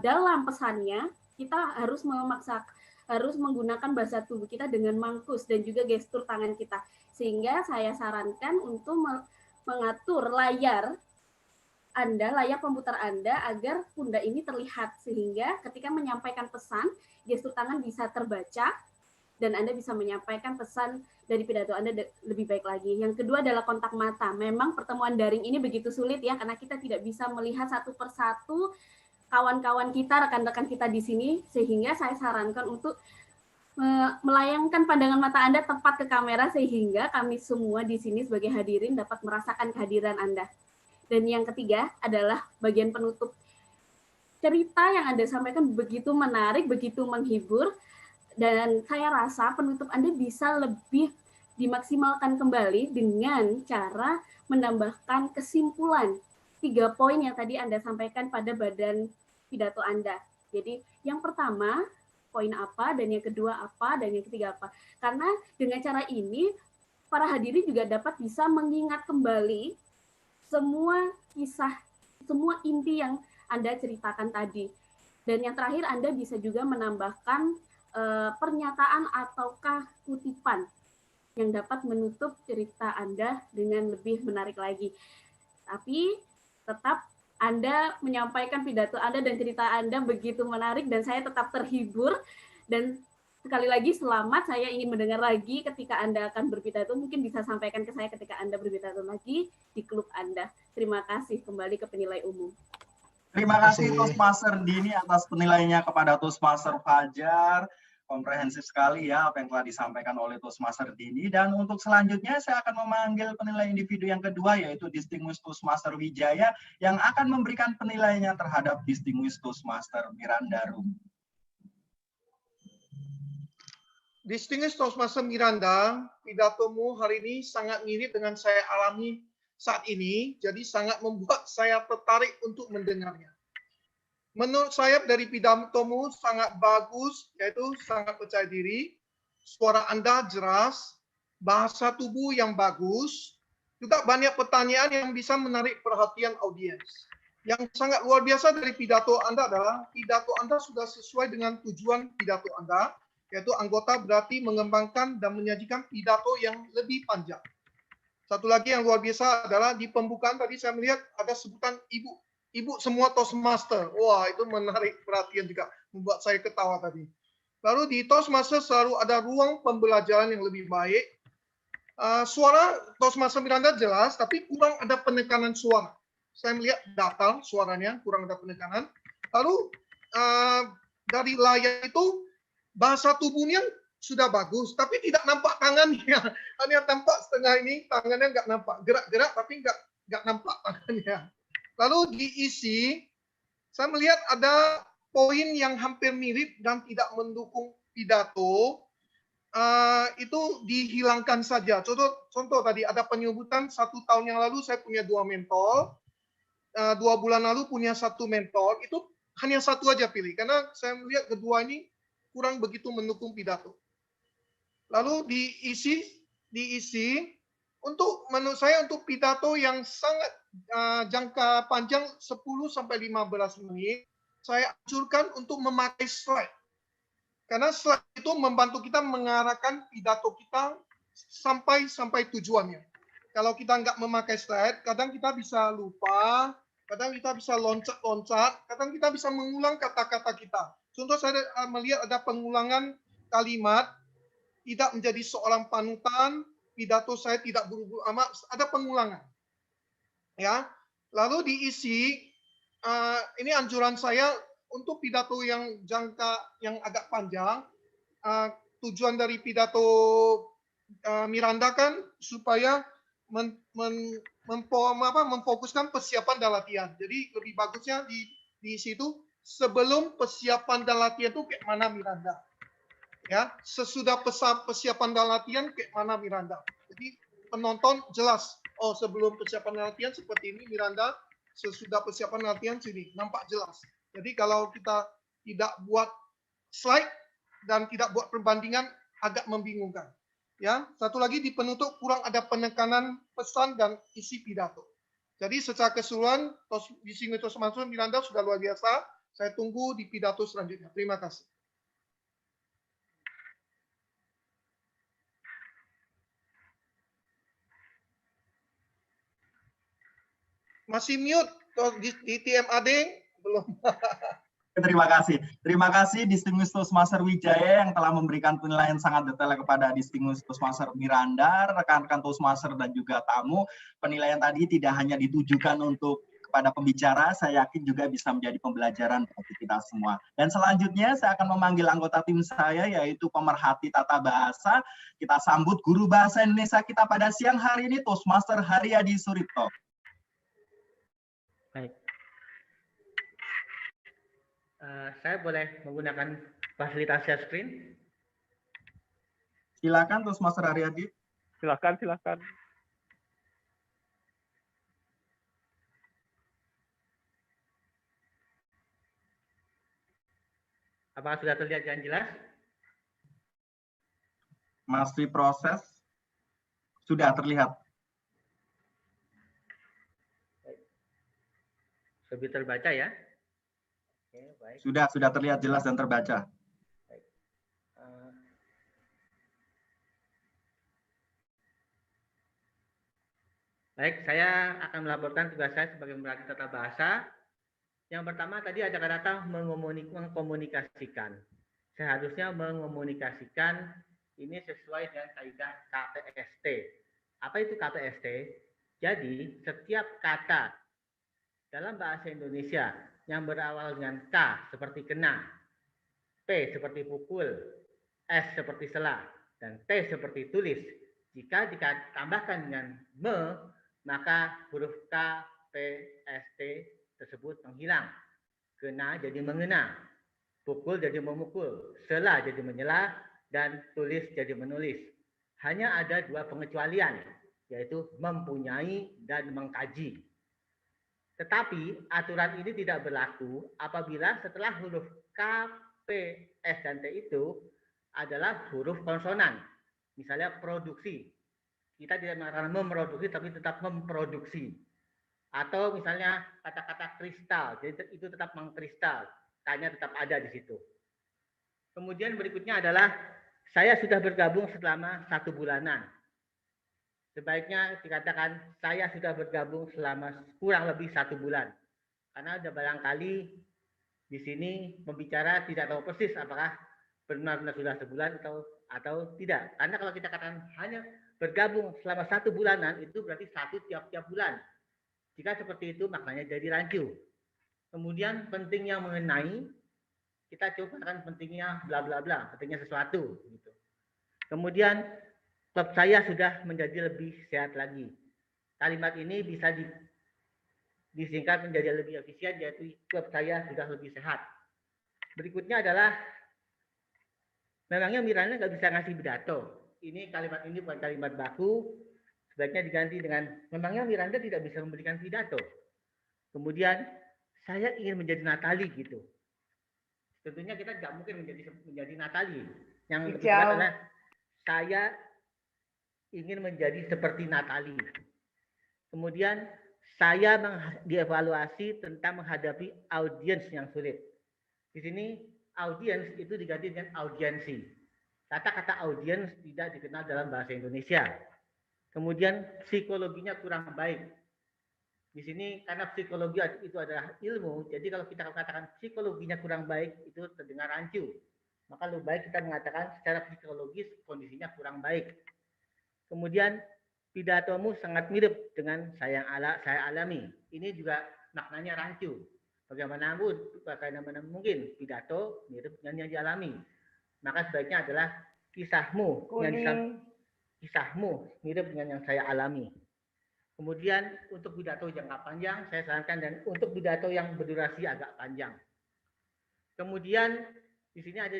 dalam pesannya, kita harus menggunakan bahasa tubuh kita dengan mangkus dan juga gestur tangan kita. Sehingga saya sarankan untuk mengatur layar Anda, layar komputer Anda agar pundak ini terlihat, sehingga ketika menyampaikan pesan, gestur tangan bisa terbaca, dan Anda bisa menyampaikan pesan dari pidato Anda lebih baik lagi. Yang kedua adalah kontak mata. Memang pertemuan daring ini begitu sulit ya, karena kita tidak bisa melihat satu persatu kawan-kawan kita, rekan-rekan kita di sini, sehingga saya sarankan untuk melayangkan pandangan mata Anda tepat ke kamera, sehingga kami semua di sini sebagai hadirin dapat merasakan kehadiran Anda. Dan yang ketiga adalah bagian penutup. Cerita yang Anda sampaikan begitu menarik, begitu menghibur, dan saya rasa penutup Anda bisa lebih dimaksimalkan kembali dengan cara menambahkan kesimpulan 3 poin yang tadi Anda sampaikan pada badan pidato Anda. Jadi yang pertama, poin apa, dan yang kedua apa, dan yang ketiga apa. Karena dengan cara ini, para hadirin juga dapat bisa mengingat kembali semua kisah, semua inti yang Anda ceritakan tadi. Dan yang terakhir, Anda bisa juga menambahkan pernyataan ataukah kutipan yang dapat menutup cerita Anda dengan lebih menarik lagi. Tapi tetap Anda menyampaikan pidato Anda dan cerita Anda begitu menarik, dan saya tetap terhibur. Dan sekali lagi selamat, saya ingin mendengar lagi ketika Anda akan berpidato, mungkin bisa sampaikan ke saya ketika Anda berpidato lagi di klub Anda. Terima kasih, kembali ke penilai umum. Terima kasih Toastmaster Dini atas penilaiannya kepada Toastmaster Fajar. Komprehensif sekali ya apa yang telah disampaikan oleh Toastmaster Dini. Dan untuk selanjutnya saya akan memanggil penilai individu yang kedua, yaitu Distinguished Toastmaster Wijaya, yang akan memberikan penilaiannya terhadap Distinguished Toastmaster Miranda Rum. Distinguished Toastmaster Miranda, pidatomu hari ini sangat mirip dengan saya alami saat ini, jadi sangat membuat saya tertarik untuk mendengarnya. Menurut saya dari pidatomu sangat bagus, yaitu sangat percaya diri, suara Anda jelas, bahasa tubuh yang bagus, juga banyak pertanyaan yang bisa menarik perhatian audiens. Yang sangat luar biasa dari pidato Anda adalah pidato Anda sudah sesuai dengan tujuan pidato Anda, yaitu anggota berarti mengembangkan dan menyajikan pidato yang lebih panjang. Satu lagi yang luar biasa adalah di pembukaan tadi saya melihat ada sebutan ibu semua Toastmaster. Wah, itu menarik perhatian juga, membuat saya ketawa tadi. Lalu di Toastmaster selalu ada ruang pembelajaran yang lebih baik. Suara Toastmaster Miranda jelas, tapi kurang ada penekanan suara. Saya melihat datar suaranya, kurang ada penekanan. Lalu dari layar itu bahasa tubuhnya sudah bagus, tapi tidak nampak tangannya. Hanya tampak setengah ini, tangannya nggak nampak. Gerak-gerak, tapi nggak nampak tangannya. Lalu diisi, saya melihat ada poin yang hampir mirip dan tidak mendukung pidato, itu dihilangkan saja. Contoh tadi ada penyebutan 1 tahun yang lalu saya punya 2 mentor, 2 bulan lalu punya 1 mentor, itu hanya 1 aja pilih, karena saya melihat kedua ini kurang begitu mendukung pidato. Lalu diisi untuk menurut saya untuk pidato yang sangat jangka panjang 10-15 menit, saya anjurkan untuk memakai slide. Karena slide itu membantu kita mengarahkan pidato kita sampai tujuannya. Kalau kita nggak memakai slide, kadang kita bisa lupa, kadang kita bisa loncat-loncat, kadang kita bisa mengulang kata-kata kita. Contoh saya melihat ada pengulangan kalimat, tidak menjadi seorang panutan, pidato saya tidak buru-buru amat, ada pengulangan. Ya, lalu diisi, ini anjuran saya untuk pidato yang agak panjang. Tujuan dari pidato Miranda kan supaya memfokuskan persiapan dan latihan. Jadi lebih bagusnya di situ sebelum persiapan dan latihan itu kayak mana Miranda. Ya, sesudah persiapan dan latihan kayak mana Miranda. Jadi penonton jelas, oh sebelum persiapan dan latihan seperti ini Miranda, sesudah persiapan dan latihan sini, nampak jelas. Jadi kalau kita tidak buat slide dan tidak buat perbandingan agak membingungkan. Ya, satu lagi di penutup kurang ada penekanan pesan dan isi pidato. Jadi secara keseluruhan Distinguished Toastmaster Miranda sudah luar biasa. Saya tunggu di pidato selanjutnya. Terima kasih. Masih mute Di TMAD belum. Terima kasih Distinguished Toastmaster Wijaya yang telah memberikan penilaian sangat detail kepada Distinguished Toastmaster Miranda, rekan-rekan Toastmaster dan juga tamu. Penilaian tadi tidak hanya ditujukan untuk kepada pembicara, saya yakin juga bisa menjadi pembelajaran bagi kita semua. Dan selanjutnya saya akan memanggil anggota tim saya, yaitu pemerhati tata bahasa. Kita sambut guru bahasa Indonesia kita pada siang hari ini, Toastmaster Haryadi Suripto. Baik. Saya boleh menggunakan fasilitas share screen? Silakan, Toastmaster Haryadi. Silakan. Apakah sudah terlihat dengan jelas? Masih proses. Sudah terlihat. Lebih terbaca ya? Oke, baik. Sudah terlihat jelas dan terbaca. Baik. Baik, saya akan melaporkan tugas saya sebagai pemerhati tata bahasa. Yang pertama tadi ada kata mengkomunikasikan. Seharusnya mengkomunikasikan ini sesuai dengan kaidah KPST. Apa itu KPST? Jadi setiap kata dalam bahasa Indonesia yang berawal dengan K seperti kena, P seperti pukul, S seperti sela, dan T seperti tulis. Jika ditambahkan dengan me, maka huruf K, P, S, T tersebut menghilang. Kena jadi mengena, pukul jadi memukul, sela jadi menyela, dan tulis jadi menulis. Hanya ada dua pengecualian, yaitu mempunyai dan mengkaji. Tetapi aturan ini tidak berlaku apabila setelah huruf K, P, S, dan T itu adalah huruf konsonan. Misalnya produksi. Kita tidak mengatakan memproduksi, tapi tetap memproduksi. Atau misalnya kata-kata kristal, jadi itu tetap mengkristal, K-nya tetap ada di situ. Kemudian berikutnya adalah saya sudah bergabung selama 1 bulanan. Sebaiknya dikatakan saya sudah bergabung selama kurang lebih 1 bulan. Karena ada barangkali di sini pembicara tidak tahu persis apakah benar-benar sudah sebulan atau tidak. Karena kalau kita katakan hanya bergabung selama 1 bulanan, itu berarti 1 tiap-tiap bulan. Jika seperti itu maknanya jadi rancu. Kemudian pentingnya mengenai, kita coba katakan pentingnya bla bla bla, pentingnya sesuatu. Gitu. Kemudian klub saya sudah menjadi lebih sehat lagi. Kalimat ini bisa disingkat menjadi lebih efisien, yaitu klub saya sudah lebih sehat. Berikutnya adalah memangnya Miranda nggak bisa ngasih pidato. Ini kalimat ini bukan kalimat baku. Sebaiknya diganti dengan memangnya Miranda tidak bisa memberikan pidato. Kemudian saya ingin menjadi Natali gitu. Tentunya kita tidak mungkin menjadi Natali. Yang lebih tepat adalah saya ingin menjadi seperti Natali. Kemudian saya dievaluasi tentang menghadapi audiens yang sulit. Di sini audiens itu diganti dengan audiensi. Kata-kata audiens tidak dikenal dalam bahasa Indonesia. Kemudian psikologinya kurang baik. Di sini karena psikologi itu adalah ilmu, jadi kalau kita katakan psikologinya kurang baik itu terdengar rancu. Maka lebih baik kita mengatakan secara psikologis kondisinya kurang baik. Kemudian pidatomu sangat mirip dengan saya alami. Ini juga maknanya rancu. Bagaimana mungkin pidato mirip dengan yang dialami. Maka sebaiknya adalah kisahmu mirip dengan yang saya alami. Kemudian untuk pidato jangka panjang saya sarankan dan untuk pidato yang berdurasi agak panjang. Kemudian di sini ada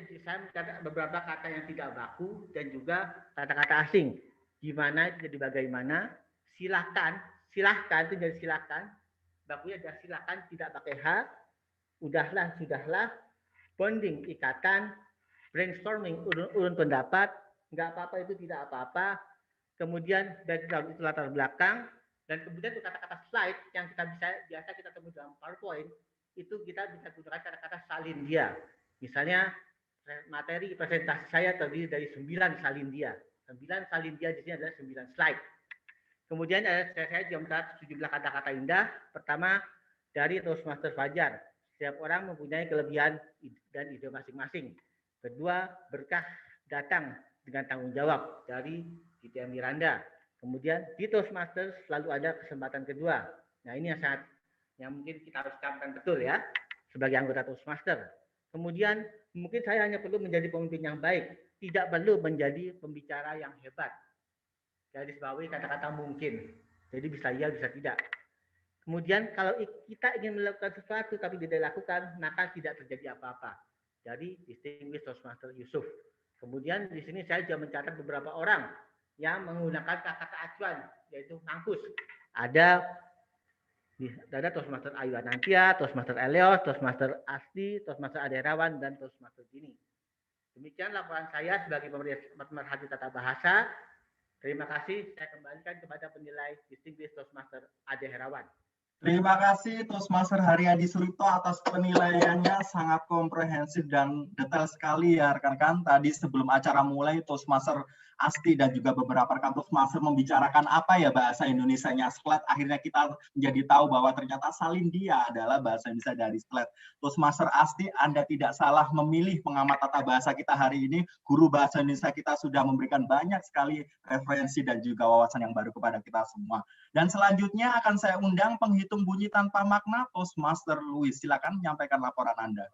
beberapa kata yang tidak baku dan juga kata-kata asing. Gimana jadi bagaimana? Silakan itu jadi silakan. Bakunya ada silakan tidak pakai H. Udahlah, sudahlah. Bonding ikatan. Brainstorming urun pendapat. Nggak apa-apa itu tidak apa-apa. Kemudian background itu latar belakang. Dan kemudian itu kata-kata slide yang biasa kita temui dalam PowerPoint, itu kita bisa gunakan kata-kata salin dia. Misalnya materi presentasi saya terdiri dari 9 salin dia. 9 salin dia di sini adalah 9 slide. Kemudian saya jumlah 17 kata-kata indah. Pertama, dari Toastmaster Fajar. Setiap orang mempunyai kelebihan dan ide masing-masing. Kedua, berkah datang dengan tanggung jawab dari DTM Miranda. Kemudian di Toastmasters selalu ada kesempatan kedua. Nah, ini yang mungkin kita harus camkan betul ya sebagai anggota Toastmaster. Kemudian mungkin saya hanya perlu menjadi pemimpin yang baik, tidak perlu menjadi pembicara yang hebat. Garis bawahi kata-kata mungkin. Jadi bisa iya, bisa tidak. Kemudian kalau kita ingin melakukan sesuatu tapi tidak dilakukan, maka tidak terjadi apa-apa. Jadi Distinguished Toastmaster Yusuf. Kemudian di sini saya juga mencatat beberapa orang yang menggunakan kata-kata acuan, yaitu ngangkus. Ada Toastmaster Ayu Anantia, Toastmaster Elios, Toastmaster Asti, Toastmaster Ade Herawan, dan Toastmaster Dini. Demikian laporan saya sebagai pemerhati tata bahasa. Terima kasih. Saya kembalikan kepada penilai Distinguished Toastmaster Ade Herawan. Terima kasih Toastmaster Haryadi Suripto atas penilaiannya, sangat komprehensif dan detail sekali ya rekan-rekan. Tadi sebelum acara mulai Toastmaster Asti dan juga beberapa rekan Toastmaster membicarakan apa ya bahasa Indonesianya Splat. Akhirnya kita menjadi tahu bahwa ternyata Salindia adalah bahasa Indonesia dari Splat. Toastmaster Asti, Anda tidak salah memilih pengamat tata bahasa kita hari ini. Guru bahasa Indonesia kita sudah memberikan banyak sekali referensi dan juga wawasan yang baru kepada kita semua. Dan selanjutnya akan saya undang penghitung bunyi tanpa makna Toastmaster Louis. Silakan menyampaikan laporan Anda.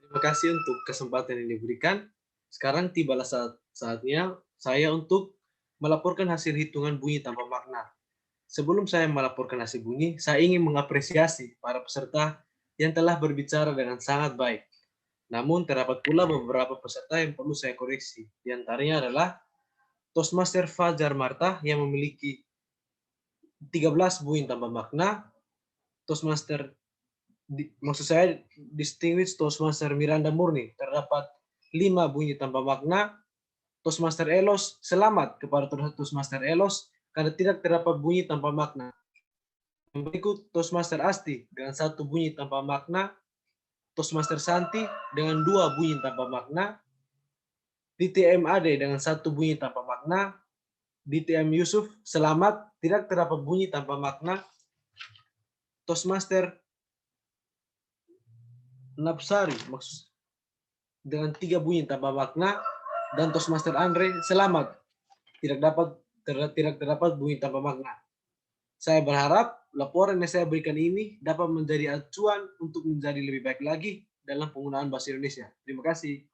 Terima kasih untuk kesempatan yang diberikan. Sekarang tibalah saatnya saya untuk melaporkan hasil hitungan bunyi tanpa makna. Sebelum saya melaporkan hasil bunyi, saya ingin mengapresiasi para peserta yang telah berbicara dengan sangat baik. Namun terdapat pula beberapa peserta yang perlu saya koreksi. Di antaranya adalah Toastmaster Fajar Marta yang memiliki 13 bunyi tanpa makna, Toastmaster, maksud saya Distinguished Toastmaster Miranda Murni terdapat 5 bunyi tanpa makna, Toastmaster Elos, selamat kepada Toastmaster Elos karena tidak terdapat bunyi tanpa makna. Berikut Toastmaster Asti dengan 1 bunyi tanpa makna, Toastmaster Santi dengan 2 bunyi tanpa makna, DTM Ade dengan 1 bunyi tanpa makna, DTM Yusuf, selamat, tidak terdapat bunyi tanpa makna. Toastmaster Napsari dengan 3 bunyi tanpa makna, dan Toastmaster Andre, selamat, tidak terdapat bunyi tanpa makna. Saya berharap laporan yang saya berikan ini dapat menjadi acuan untuk menjadi lebih baik lagi dalam penggunaan bahasa Indonesia. Terima kasih.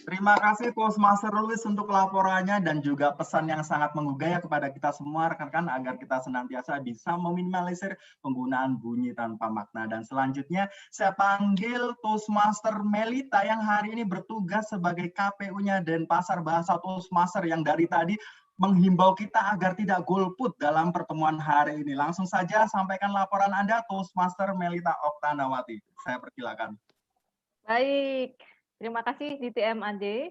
Terima kasih Toastmaster Louis untuk laporannya dan juga pesan yang sangat menggugah ya kepada kita semua rekan-rekan agar kita senantiasa bisa meminimalisir penggunaan bunyi tanpa makna. Dan selanjutnya saya panggil Toastmaster Melita yang hari ini bertugas sebagai KPU-nya Denpasar Bahasa Toastmaster yang dari tadi menghimbau kita agar tidak golput dalam pertemuan hari ini. Langsung saja sampaikan laporan Anda Toastmaster Melita Oktanawati. Saya persilakan. Baik. Terima kasih DTM AD.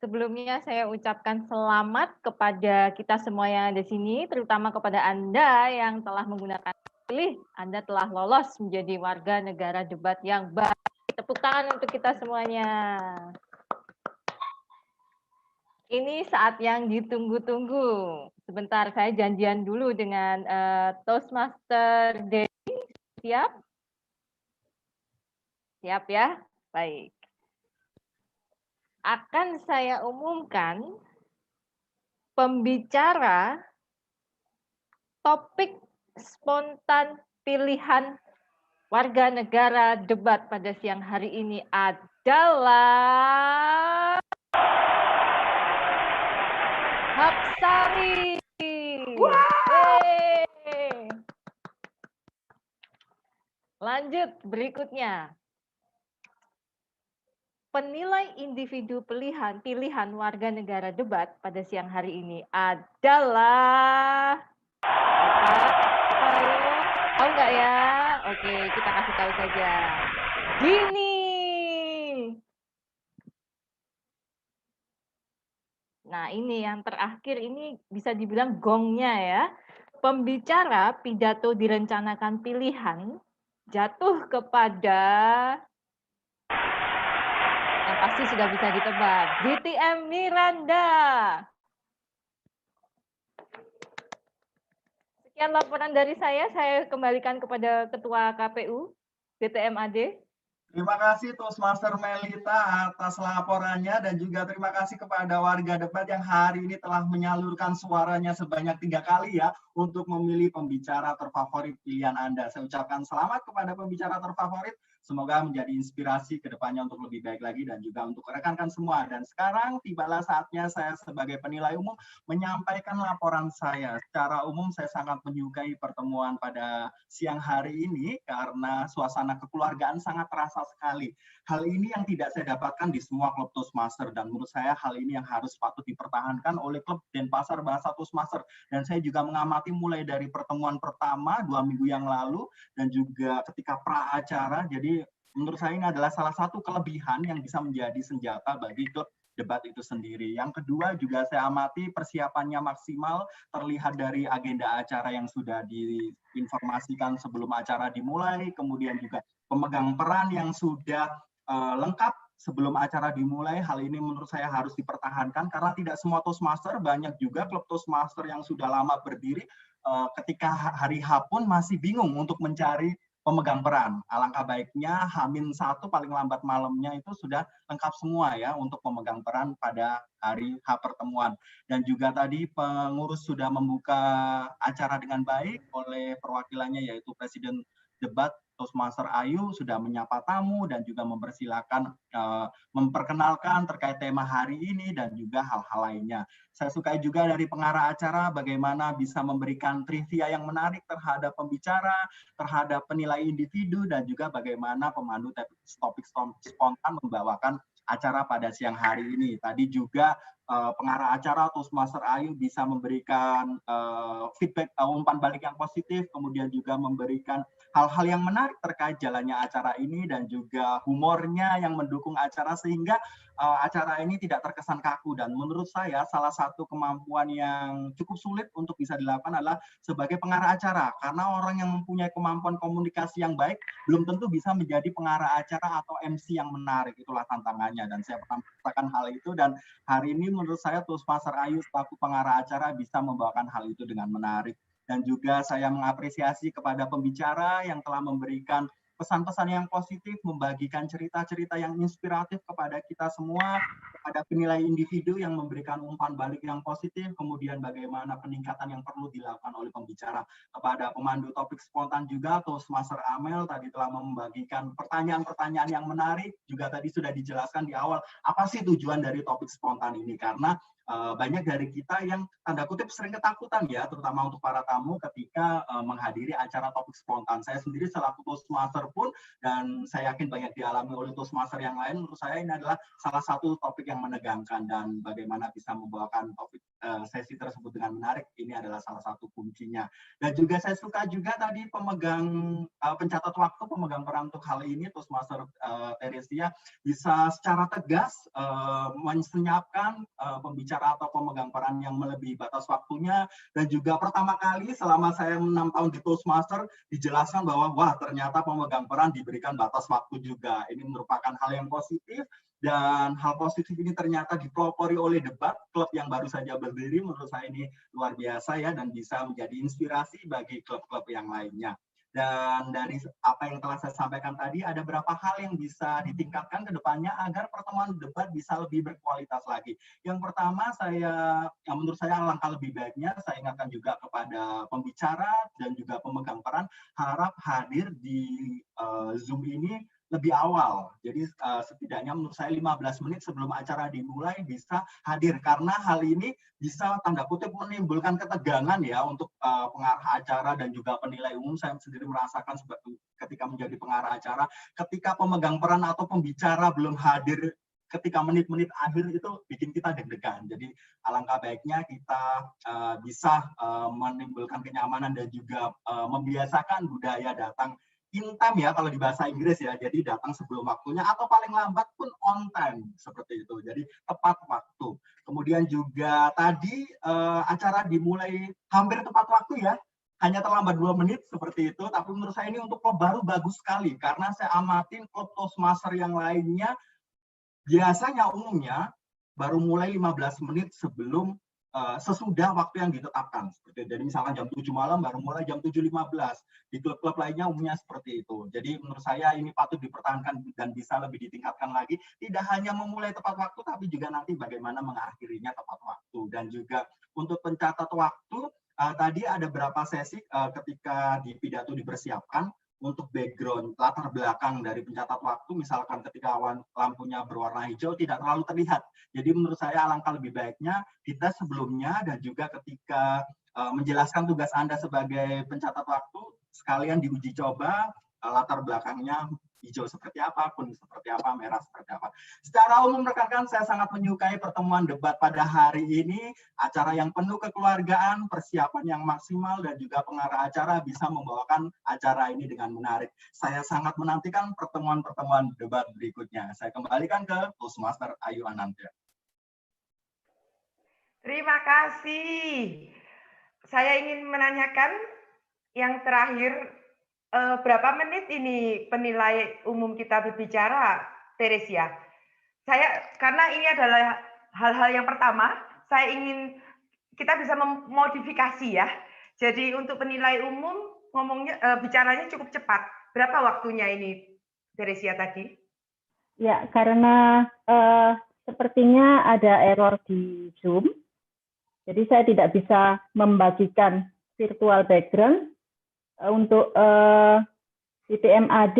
Sebelumnya saya ucapkan selamat kepada kita semua yang ada di sini, terutama kepada Anda yang telah menggunakan pilih. Anda telah lolos menjadi warga negara debat yang baik. Tepuk tangan untuk kita semuanya. Ini saat yang ditunggu-tunggu. Sebentar, saya janjian dulu dengan Toastmaster Denny. Siap? Siap ya? Baik. Akan saya umumkan pembicara topik spontan pilihan warga negara debat pada siang hari ini adalah Hapsari. Lanjut berikutnya. Penilai individu pilihan warga negara debat pada siang hari ini adalah tahu nggak ya? Oke, kita kasih tahu saja. Dini. Nah, ini yang terakhir ini bisa dibilang gongnya ya. Pembicara pidato direncanakan pilihan jatuh kepada yang pasti sudah bisa ditebak. DTM Miranda. Sekian laporan dari saya kembalikan kepada Ketua KPU BTM-AD. Terima kasih Toastmaster Melita atas laporannya dan juga terima kasih kepada warga debat yang hari ini telah menyalurkan suaranya sebanyak 3 kali ya untuk memilih pembicara terfavorit pilihan Anda. Saya ucapkan selamat kepada pembicara terfavorit. Semoga menjadi inspirasi ke depannya untuk lebih baik lagi dan juga untuk rekan-rekan semua. Dan sekarang tibalah saatnya saya sebagai penilai umum menyampaikan laporan saya. Secara umum saya sangat menyukai pertemuan pada siang hari ini karena suasana kekeluargaan sangat terasa sekali. Hal ini yang tidak saya dapatkan di semua klub Toastmaster dan menurut saya hal ini yang harus patut dipertahankan oleh klub Denpasar Bahasa Toastmaster. Dan saya juga mengamati mulai dari pertemuan pertama 2 minggu yang lalu dan juga ketika pra acara. Jadi menurut saya ini adalah salah satu kelebihan yang bisa menjadi senjata bagi klub debat itu sendiri. Yang kedua juga saya amati persiapannya maksimal terlihat dari agenda acara yang sudah diinformasikan sebelum acara dimulai, kemudian juga pemegang peran yang sudah lengkap sebelum acara dimulai. Hal ini menurut saya harus dipertahankan karena tidak semua Toastmaster, banyak juga klub Toastmaster yang sudah lama berdiri ketika hari H pun masih bingung untuk mencari pemegang peran. Alangkah baiknya H-1 paling lambat malamnya itu sudah lengkap semua ya untuk pemegang peran pada hari H pertemuan. Dan juga tadi pengurus sudah membuka acara dengan baik oleh perwakilannya yaitu Presiden Debat Toastmaster Ayu sudah menyapa tamu dan juga mempersilakan memperkenalkan terkait tema hari ini dan juga hal-hal lainnya. Saya sukai juga dari pengarah acara bagaimana bisa memberikan trivia yang menarik terhadap pembicara, terhadap penilai individu dan juga bagaimana pemandu topik spontan membawakan acara pada siang hari ini. Tadi juga pengarah acara Toastmaster Ayu bisa memberikan feedback umpan balik yang positif, kemudian juga memberikan hal-hal yang menarik terkait jalannya acara ini dan juga humornya yang mendukung acara sehingga acara ini tidak terkesan kaku. Dan menurut saya salah satu kemampuan yang cukup sulit untuk bisa dilakukan adalah sebagai pengarah acara karena orang yang mempunyai kemampuan komunikasi yang baik belum tentu bisa menjadi pengarah acara atau MC yang menarik. Itulah tantangannya dan saya pernah merasakan hal itu dan hari ini menurut saya Toastmaster Ayu selaku pengarah acara bisa membawakan hal itu dengan menarik. Dan juga saya mengapresiasi kepada pembicara yang telah memberikan pesan-pesan yang positif, membagikan cerita-cerita yang inspiratif kepada kita semua, kepada penilai individu yang memberikan umpan balik yang positif, kemudian bagaimana peningkatan yang perlu dilakukan oleh pembicara. Kepada pemandu topik spontan juga, Toastmaster Amel tadi telah membagikan pertanyaan-pertanyaan yang menarik, juga tadi sudah dijelaskan di awal, apa sih tujuan dari topik spontan ini, karena banyak dari kita yang tanda kutip sering ketakutan ya, terutama untuk para tamu ketika menghadiri acara topik spontan. Saya sendiri selaku Toastmaster pun, dan saya yakin banyak dialami oleh Toastmaster yang lain, menurut saya ini adalah salah satu topik yang menegangkan dan bagaimana bisa membawakan topik sesi tersebut dengan menarik, ini adalah salah satu kuncinya. Dan juga saya suka juga tadi pemegang pencatat waktu, pemegang peran untuk hal ini, Toastmaster Teresia bisa secara tegas menyiapkan pembicara atau pemegang peran yang melebihi batas waktunya dan juga pertama kali selama saya 6 tahun di Toastmaster dijelaskan bahwa wah ternyata pemegang peran diberikan batas waktu juga. Ini merupakan hal yang positif dan hal positif ini ternyata dipelopori oleh debat klub yang baru saja berdiri. Menurut saya ini luar biasa ya dan bisa menjadi inspirasi bagi klub-klub yang lainnya. Dan dari apa yang telah saya sampaikan tadi, ada beberapa hal yang bisa ditingkatkan ke depannya agar pertemuan debat bisa lebih berkualitas lagi. Yang pertama, yang menurut saya alangkah lebih baiknya, saya ingatkan juga kepada pembicara dan juga pemegang peran, harap hadir di Zoom ini lebih awal. Jadi setidaknya menurut saya 15 menit sebelum acara dimulai bisa hadir karena hal ini bisa tanda kutip menimbulkan ketegangan ya untuk pengarah acara dan juga penilai umum. Saya sendiri merasakan ketika menjadi pengarah acara, ketika pemegang peran atau pembicara belum hadir ketika menit-menit akhir itu bikin kita deg-degan. Jadi alangkah baiknya kita bisa menimbulkan kenyamanan dan juga membiasakan budaya datang in time ya kalau di bahasa Inggris ya, jadi datang sebelum waktunya atau paling lambat pun on time seperti itu, jadi tepat waktu. Kemudian juga tadi acara dimulai hampir tepat waktu ya, hanya terlambat 2 menit seperti itu, tapi menurut saya ini untuk klub baru bagus sekali karena saya amatin klub Toastmaster yang lainnya biasanya umumnya baru mulai 15 menit sebelum sesudah waktu yang ditetapkan. Jadi misalkan jam 7 malam baru mulai jam 7.15. Di klub-klub lainnya umumnya seperti itu. Jadi menurut saya ini patut dipertahankan dan bisa lebih ditingkatkan lagi. Tidak hanya memulai tepat waktu, tapi juga nanti bagaimana mengakhirinya tepat waktu. Dan juga untuk pencatat waktu, tadi ada berapa sesi ketika di pidato dipersiapkan untuk background, latar belakang dari pencatat waktu, misalkan ketika lampunya berwarna hijau tidak terlalu terlihat. Jadi menurut saya alangkah lebih baiknya dites sebelumnya dan juga ketika menjelaskan tugas Anda sebagai pencatat waktu, sekalian diuji coba latar belakangnya hijau seperti apa, kuning seperti apa, merah seperti apa. Secara umum rekan-rekan, saya sangat menyukai pertemuan debat pada hari ini, acara yang penuh kekeluargaan, persiapan yang maksimal, dan juga pengarah acara bisa membawakan acara ini dengan menarik. Saya sangat menantikan pertemuan-pertemuan debat berikutnya. Saya kembalikan ke Toastmaster Ayu Anantya. Terima kasih. Saya ingin menanyakan yang terakhir, berapa menit ini penilai umum kita berbicara, Teresia? Karena ini adalah hal-hal yang pertama, saya ingin kita bisa memodifikasi ya. Jadi untuk penilai umum bicaranya cukup cepat. Berapa waktunya ini, Teresia tadi? Ya, karena sepertinya ada error di Zoom. Jadi saya tidak bisa membagikan virtual background. Untuk ITM AD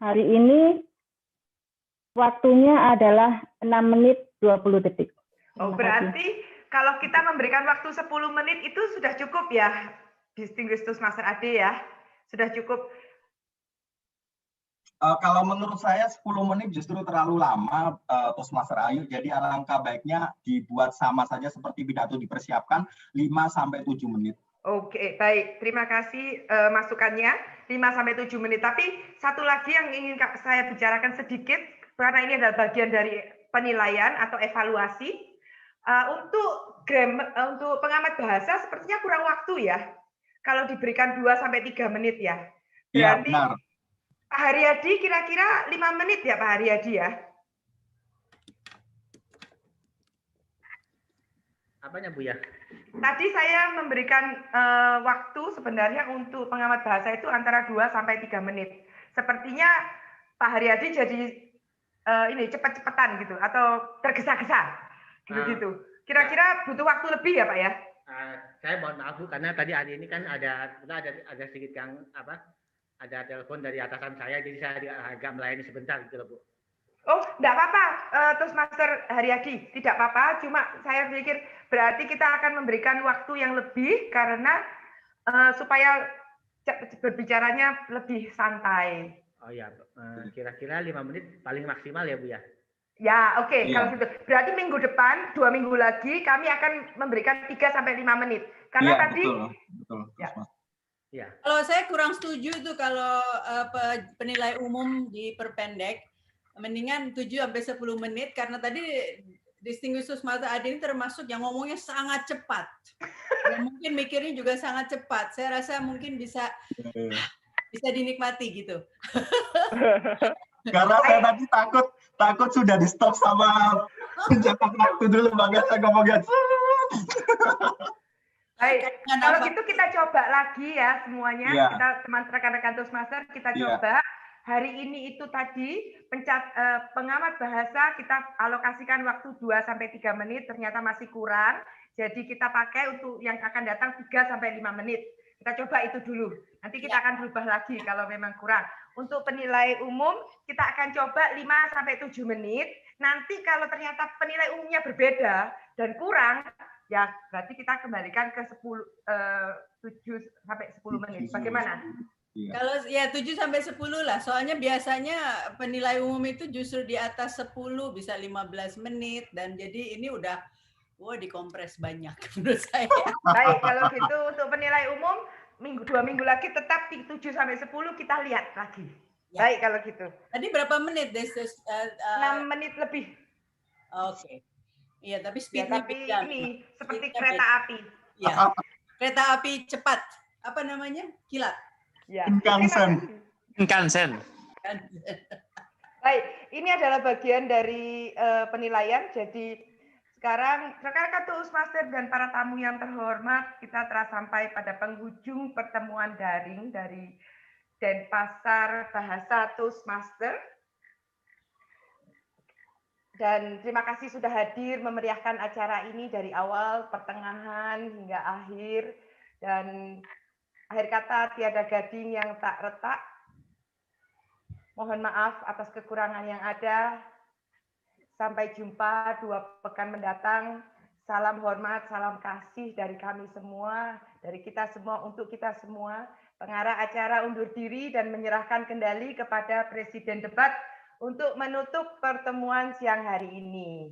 hari ini waktunya adalah 6 menit 20 detik. Oh, berarti kalau kita memberikan waktu 10 menit itu sudah cukup ya, Distinguished Toastmaster AD ya? Sudah cukup. Kalau menurut saya 10 menit justru terlalu lama, Toastmaster Ayu. Jadi alangkah baiknya dibuat sama saja seperti pidato dipersiapkan 5-7 menit. Oke, baik. Terima kasih masukannya, 5-7 menit. Tapi satu lagi yang ingin saya bicarakan sedikit, karena ini adalah bagian dari penilaian atau evaluasi. Untuk pengamat bahasa sepertinya kurang waktu ya, kalau diberikan 2-3 menit ya. Berarti ya, benar. Pak Haryadi kira-kira 5 menit ya Pak Haryadi ya? Apanya Bu ya? Tadi saya memberikan waktu sebenarnya untuk pengamat bahasa itu antara 2-3 menit. Sepertinya Pak Haryadi jadi ini cepat-cepatan gitu atau tergesa-gesa gitu-gitu. Kira-kira butuh waktu lebih ya Pak ya? Saya mohon maaf Bu, karena tadi hari ini kan ada sedikit yang ada telepon dari atasan saya, jadi saya agak melayani sebentar gitu loh Bu. Oh, enggak apa-apa, Toastmaster Haryadi, tidak apa-apa. Cuma saya pikir berarti kita akan memberikan waktu yang lebih karena supaya berbicaranya lebih santai. Oh ya, kira-kira 5 menit paling maksimal ya Bu ya? Ya, oke. Kalau gitu. Berarti minggu depan, 2 minggu lagi, kami akan memberikan 3-5 menit. Karena tadi... Betul. Ya. Ya. Kalau saya kurang setuju itu kalau penilai umum diperpendek. Mendingan 7-10 menit karena tadi Distinguished Toastmaster Adi ini termasuk yang ngomongnya sangat cepat. Dan mungkin mikirnya juga sangat cepat. Saya rasa mungkin bisa dinikmati gitu. Karena saya tadi takut sudah di stop sama pencatat waktu dulu, makanya saya ngomongnya. Baik, kalau gitu kita coba lagi ya semuanya. Yeah. Kita rekan-rekan Toastmaster kita coba. Hari ini itu tadi pengamat bahasa kita alokasikan waktu 2-3 menit, ternyata masih kurang. Jadi kita pakai untuk yang akan datang 3-5 menit. Kita coba itu dulu. Nanti kita akan berubah lagi kalau memang kurang. Untuk penilai umum kita akan coba 5-7 menit. Nanti kalau ternyata penilai umumnya berbeda dan kurang, ya berarti kita kembalikan ke 7-10 menit. Bagaimana? Kalau ya 7-10 lah, soalnya biasanya penilai umum itu justru di atas 10 bisa 15 menit dan jadi ini udah dikompres banyak menurut saya. Baik, kalau gitu untuk penilai umum 2 minggu lagi tetap 7-10 kita lihat lagi. Ya. Baik kalau gitu. Tadi berapa menit? 6 menit lebih. Oke. Iya, tapi speednya beda. Ini seperti kereta api. Ya. Kereta api cepat. Apa namanya? Kilat. Ya. Shinkansen. Baik, ini adalah bagian dari penilaian. Jadi Sekarang rekan-rekan Toastmaster dan para tamu yang terhormat, kita telah sampai pada penghujung pertemuan daring dari Denpasar Bahasa Toastmaster. Dan terima kasih sudah hadir memeriahkan acara ini dari awal, pertengahan, hingga akhir. Dan akhir kata, tiada gading yang tak retak. Mohon maaf atas kekurangan yang ada. Sampai jumpa 2 pekan mendatang. Salam hormat, salam kasih dari kami semua, dari kita semua untuk kita semua. Pengarah acara undur diri dan menyerahkan kendali kepada Presiden Debat untuk menutup pertemuan siang hari ini.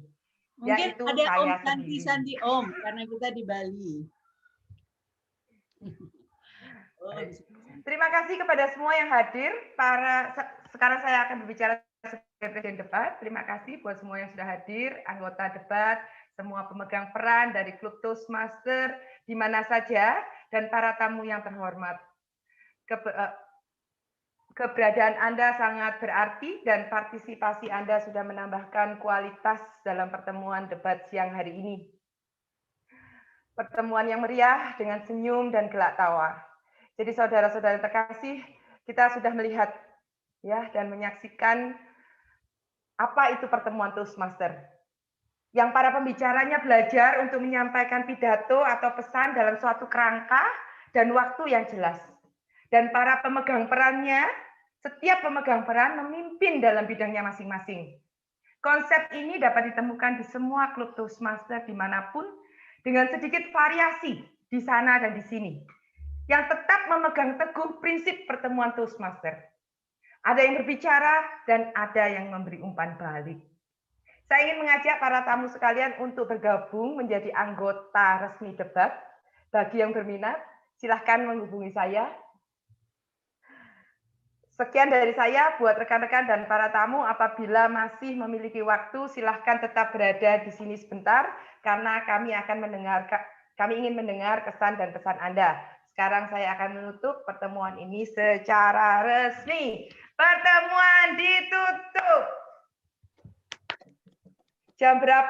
Mungkin Yaitu ada saya Om Santi Om, karena kita di Bali. Terima kasih kepada semua yang hadir. Sekarang saya akan berbicara sebagai Presiden Debat. Terima kasih buat semua yang sudah hadir, anggota debat, semua pemegang peran dari Klub Toastmaster di mana saja, dan para tamu yang terhormat. Keberadaan Anda sangat berarti dan partisipasi Anda sudah menambahkan kualitas dalam pertemuan debat siang hari ini. Pertemuan yang meriah dengan senyum dan gelak tawa. Jadi saudara-saudara terkasih, kita sudah melihat ya dan menyaksikan apa itu pertemuan Toastmaster. Yang para pembicaranya belajar untuk menyampaikan pidato atau pesan dalam suatu kerangka dan waktu yang jelas. Dan para pemegang perannya, setiap pemegang peran memimpin dalam bidangnya masing-masing. Konsep ini dapat ditemukan di semua klub Toastmaster dimanapun, dengan sedikit variasi di sana dan di sini, yang tetap memegang teguh prinsip pertemuan Toastmaster. Ada yang berbicara dan ada yang memberi umpan balik. Saya ingin mengajak para tamu sekalian untuk bergabung menjadi anggota resmi debat. Bagi yang berminat, silahkan menghubungi saya. Sekian dari saya buat rekan-rekan dan para tamu. Apabila masih memiliki waktu, silahkan tetap berada di sini sebentar karena kami ingin mendengar kesan dan pesan Anda. Sekarang saya akan menutup pertemuan ini secara resmi. Pertemuan ditutup. Jam berapa?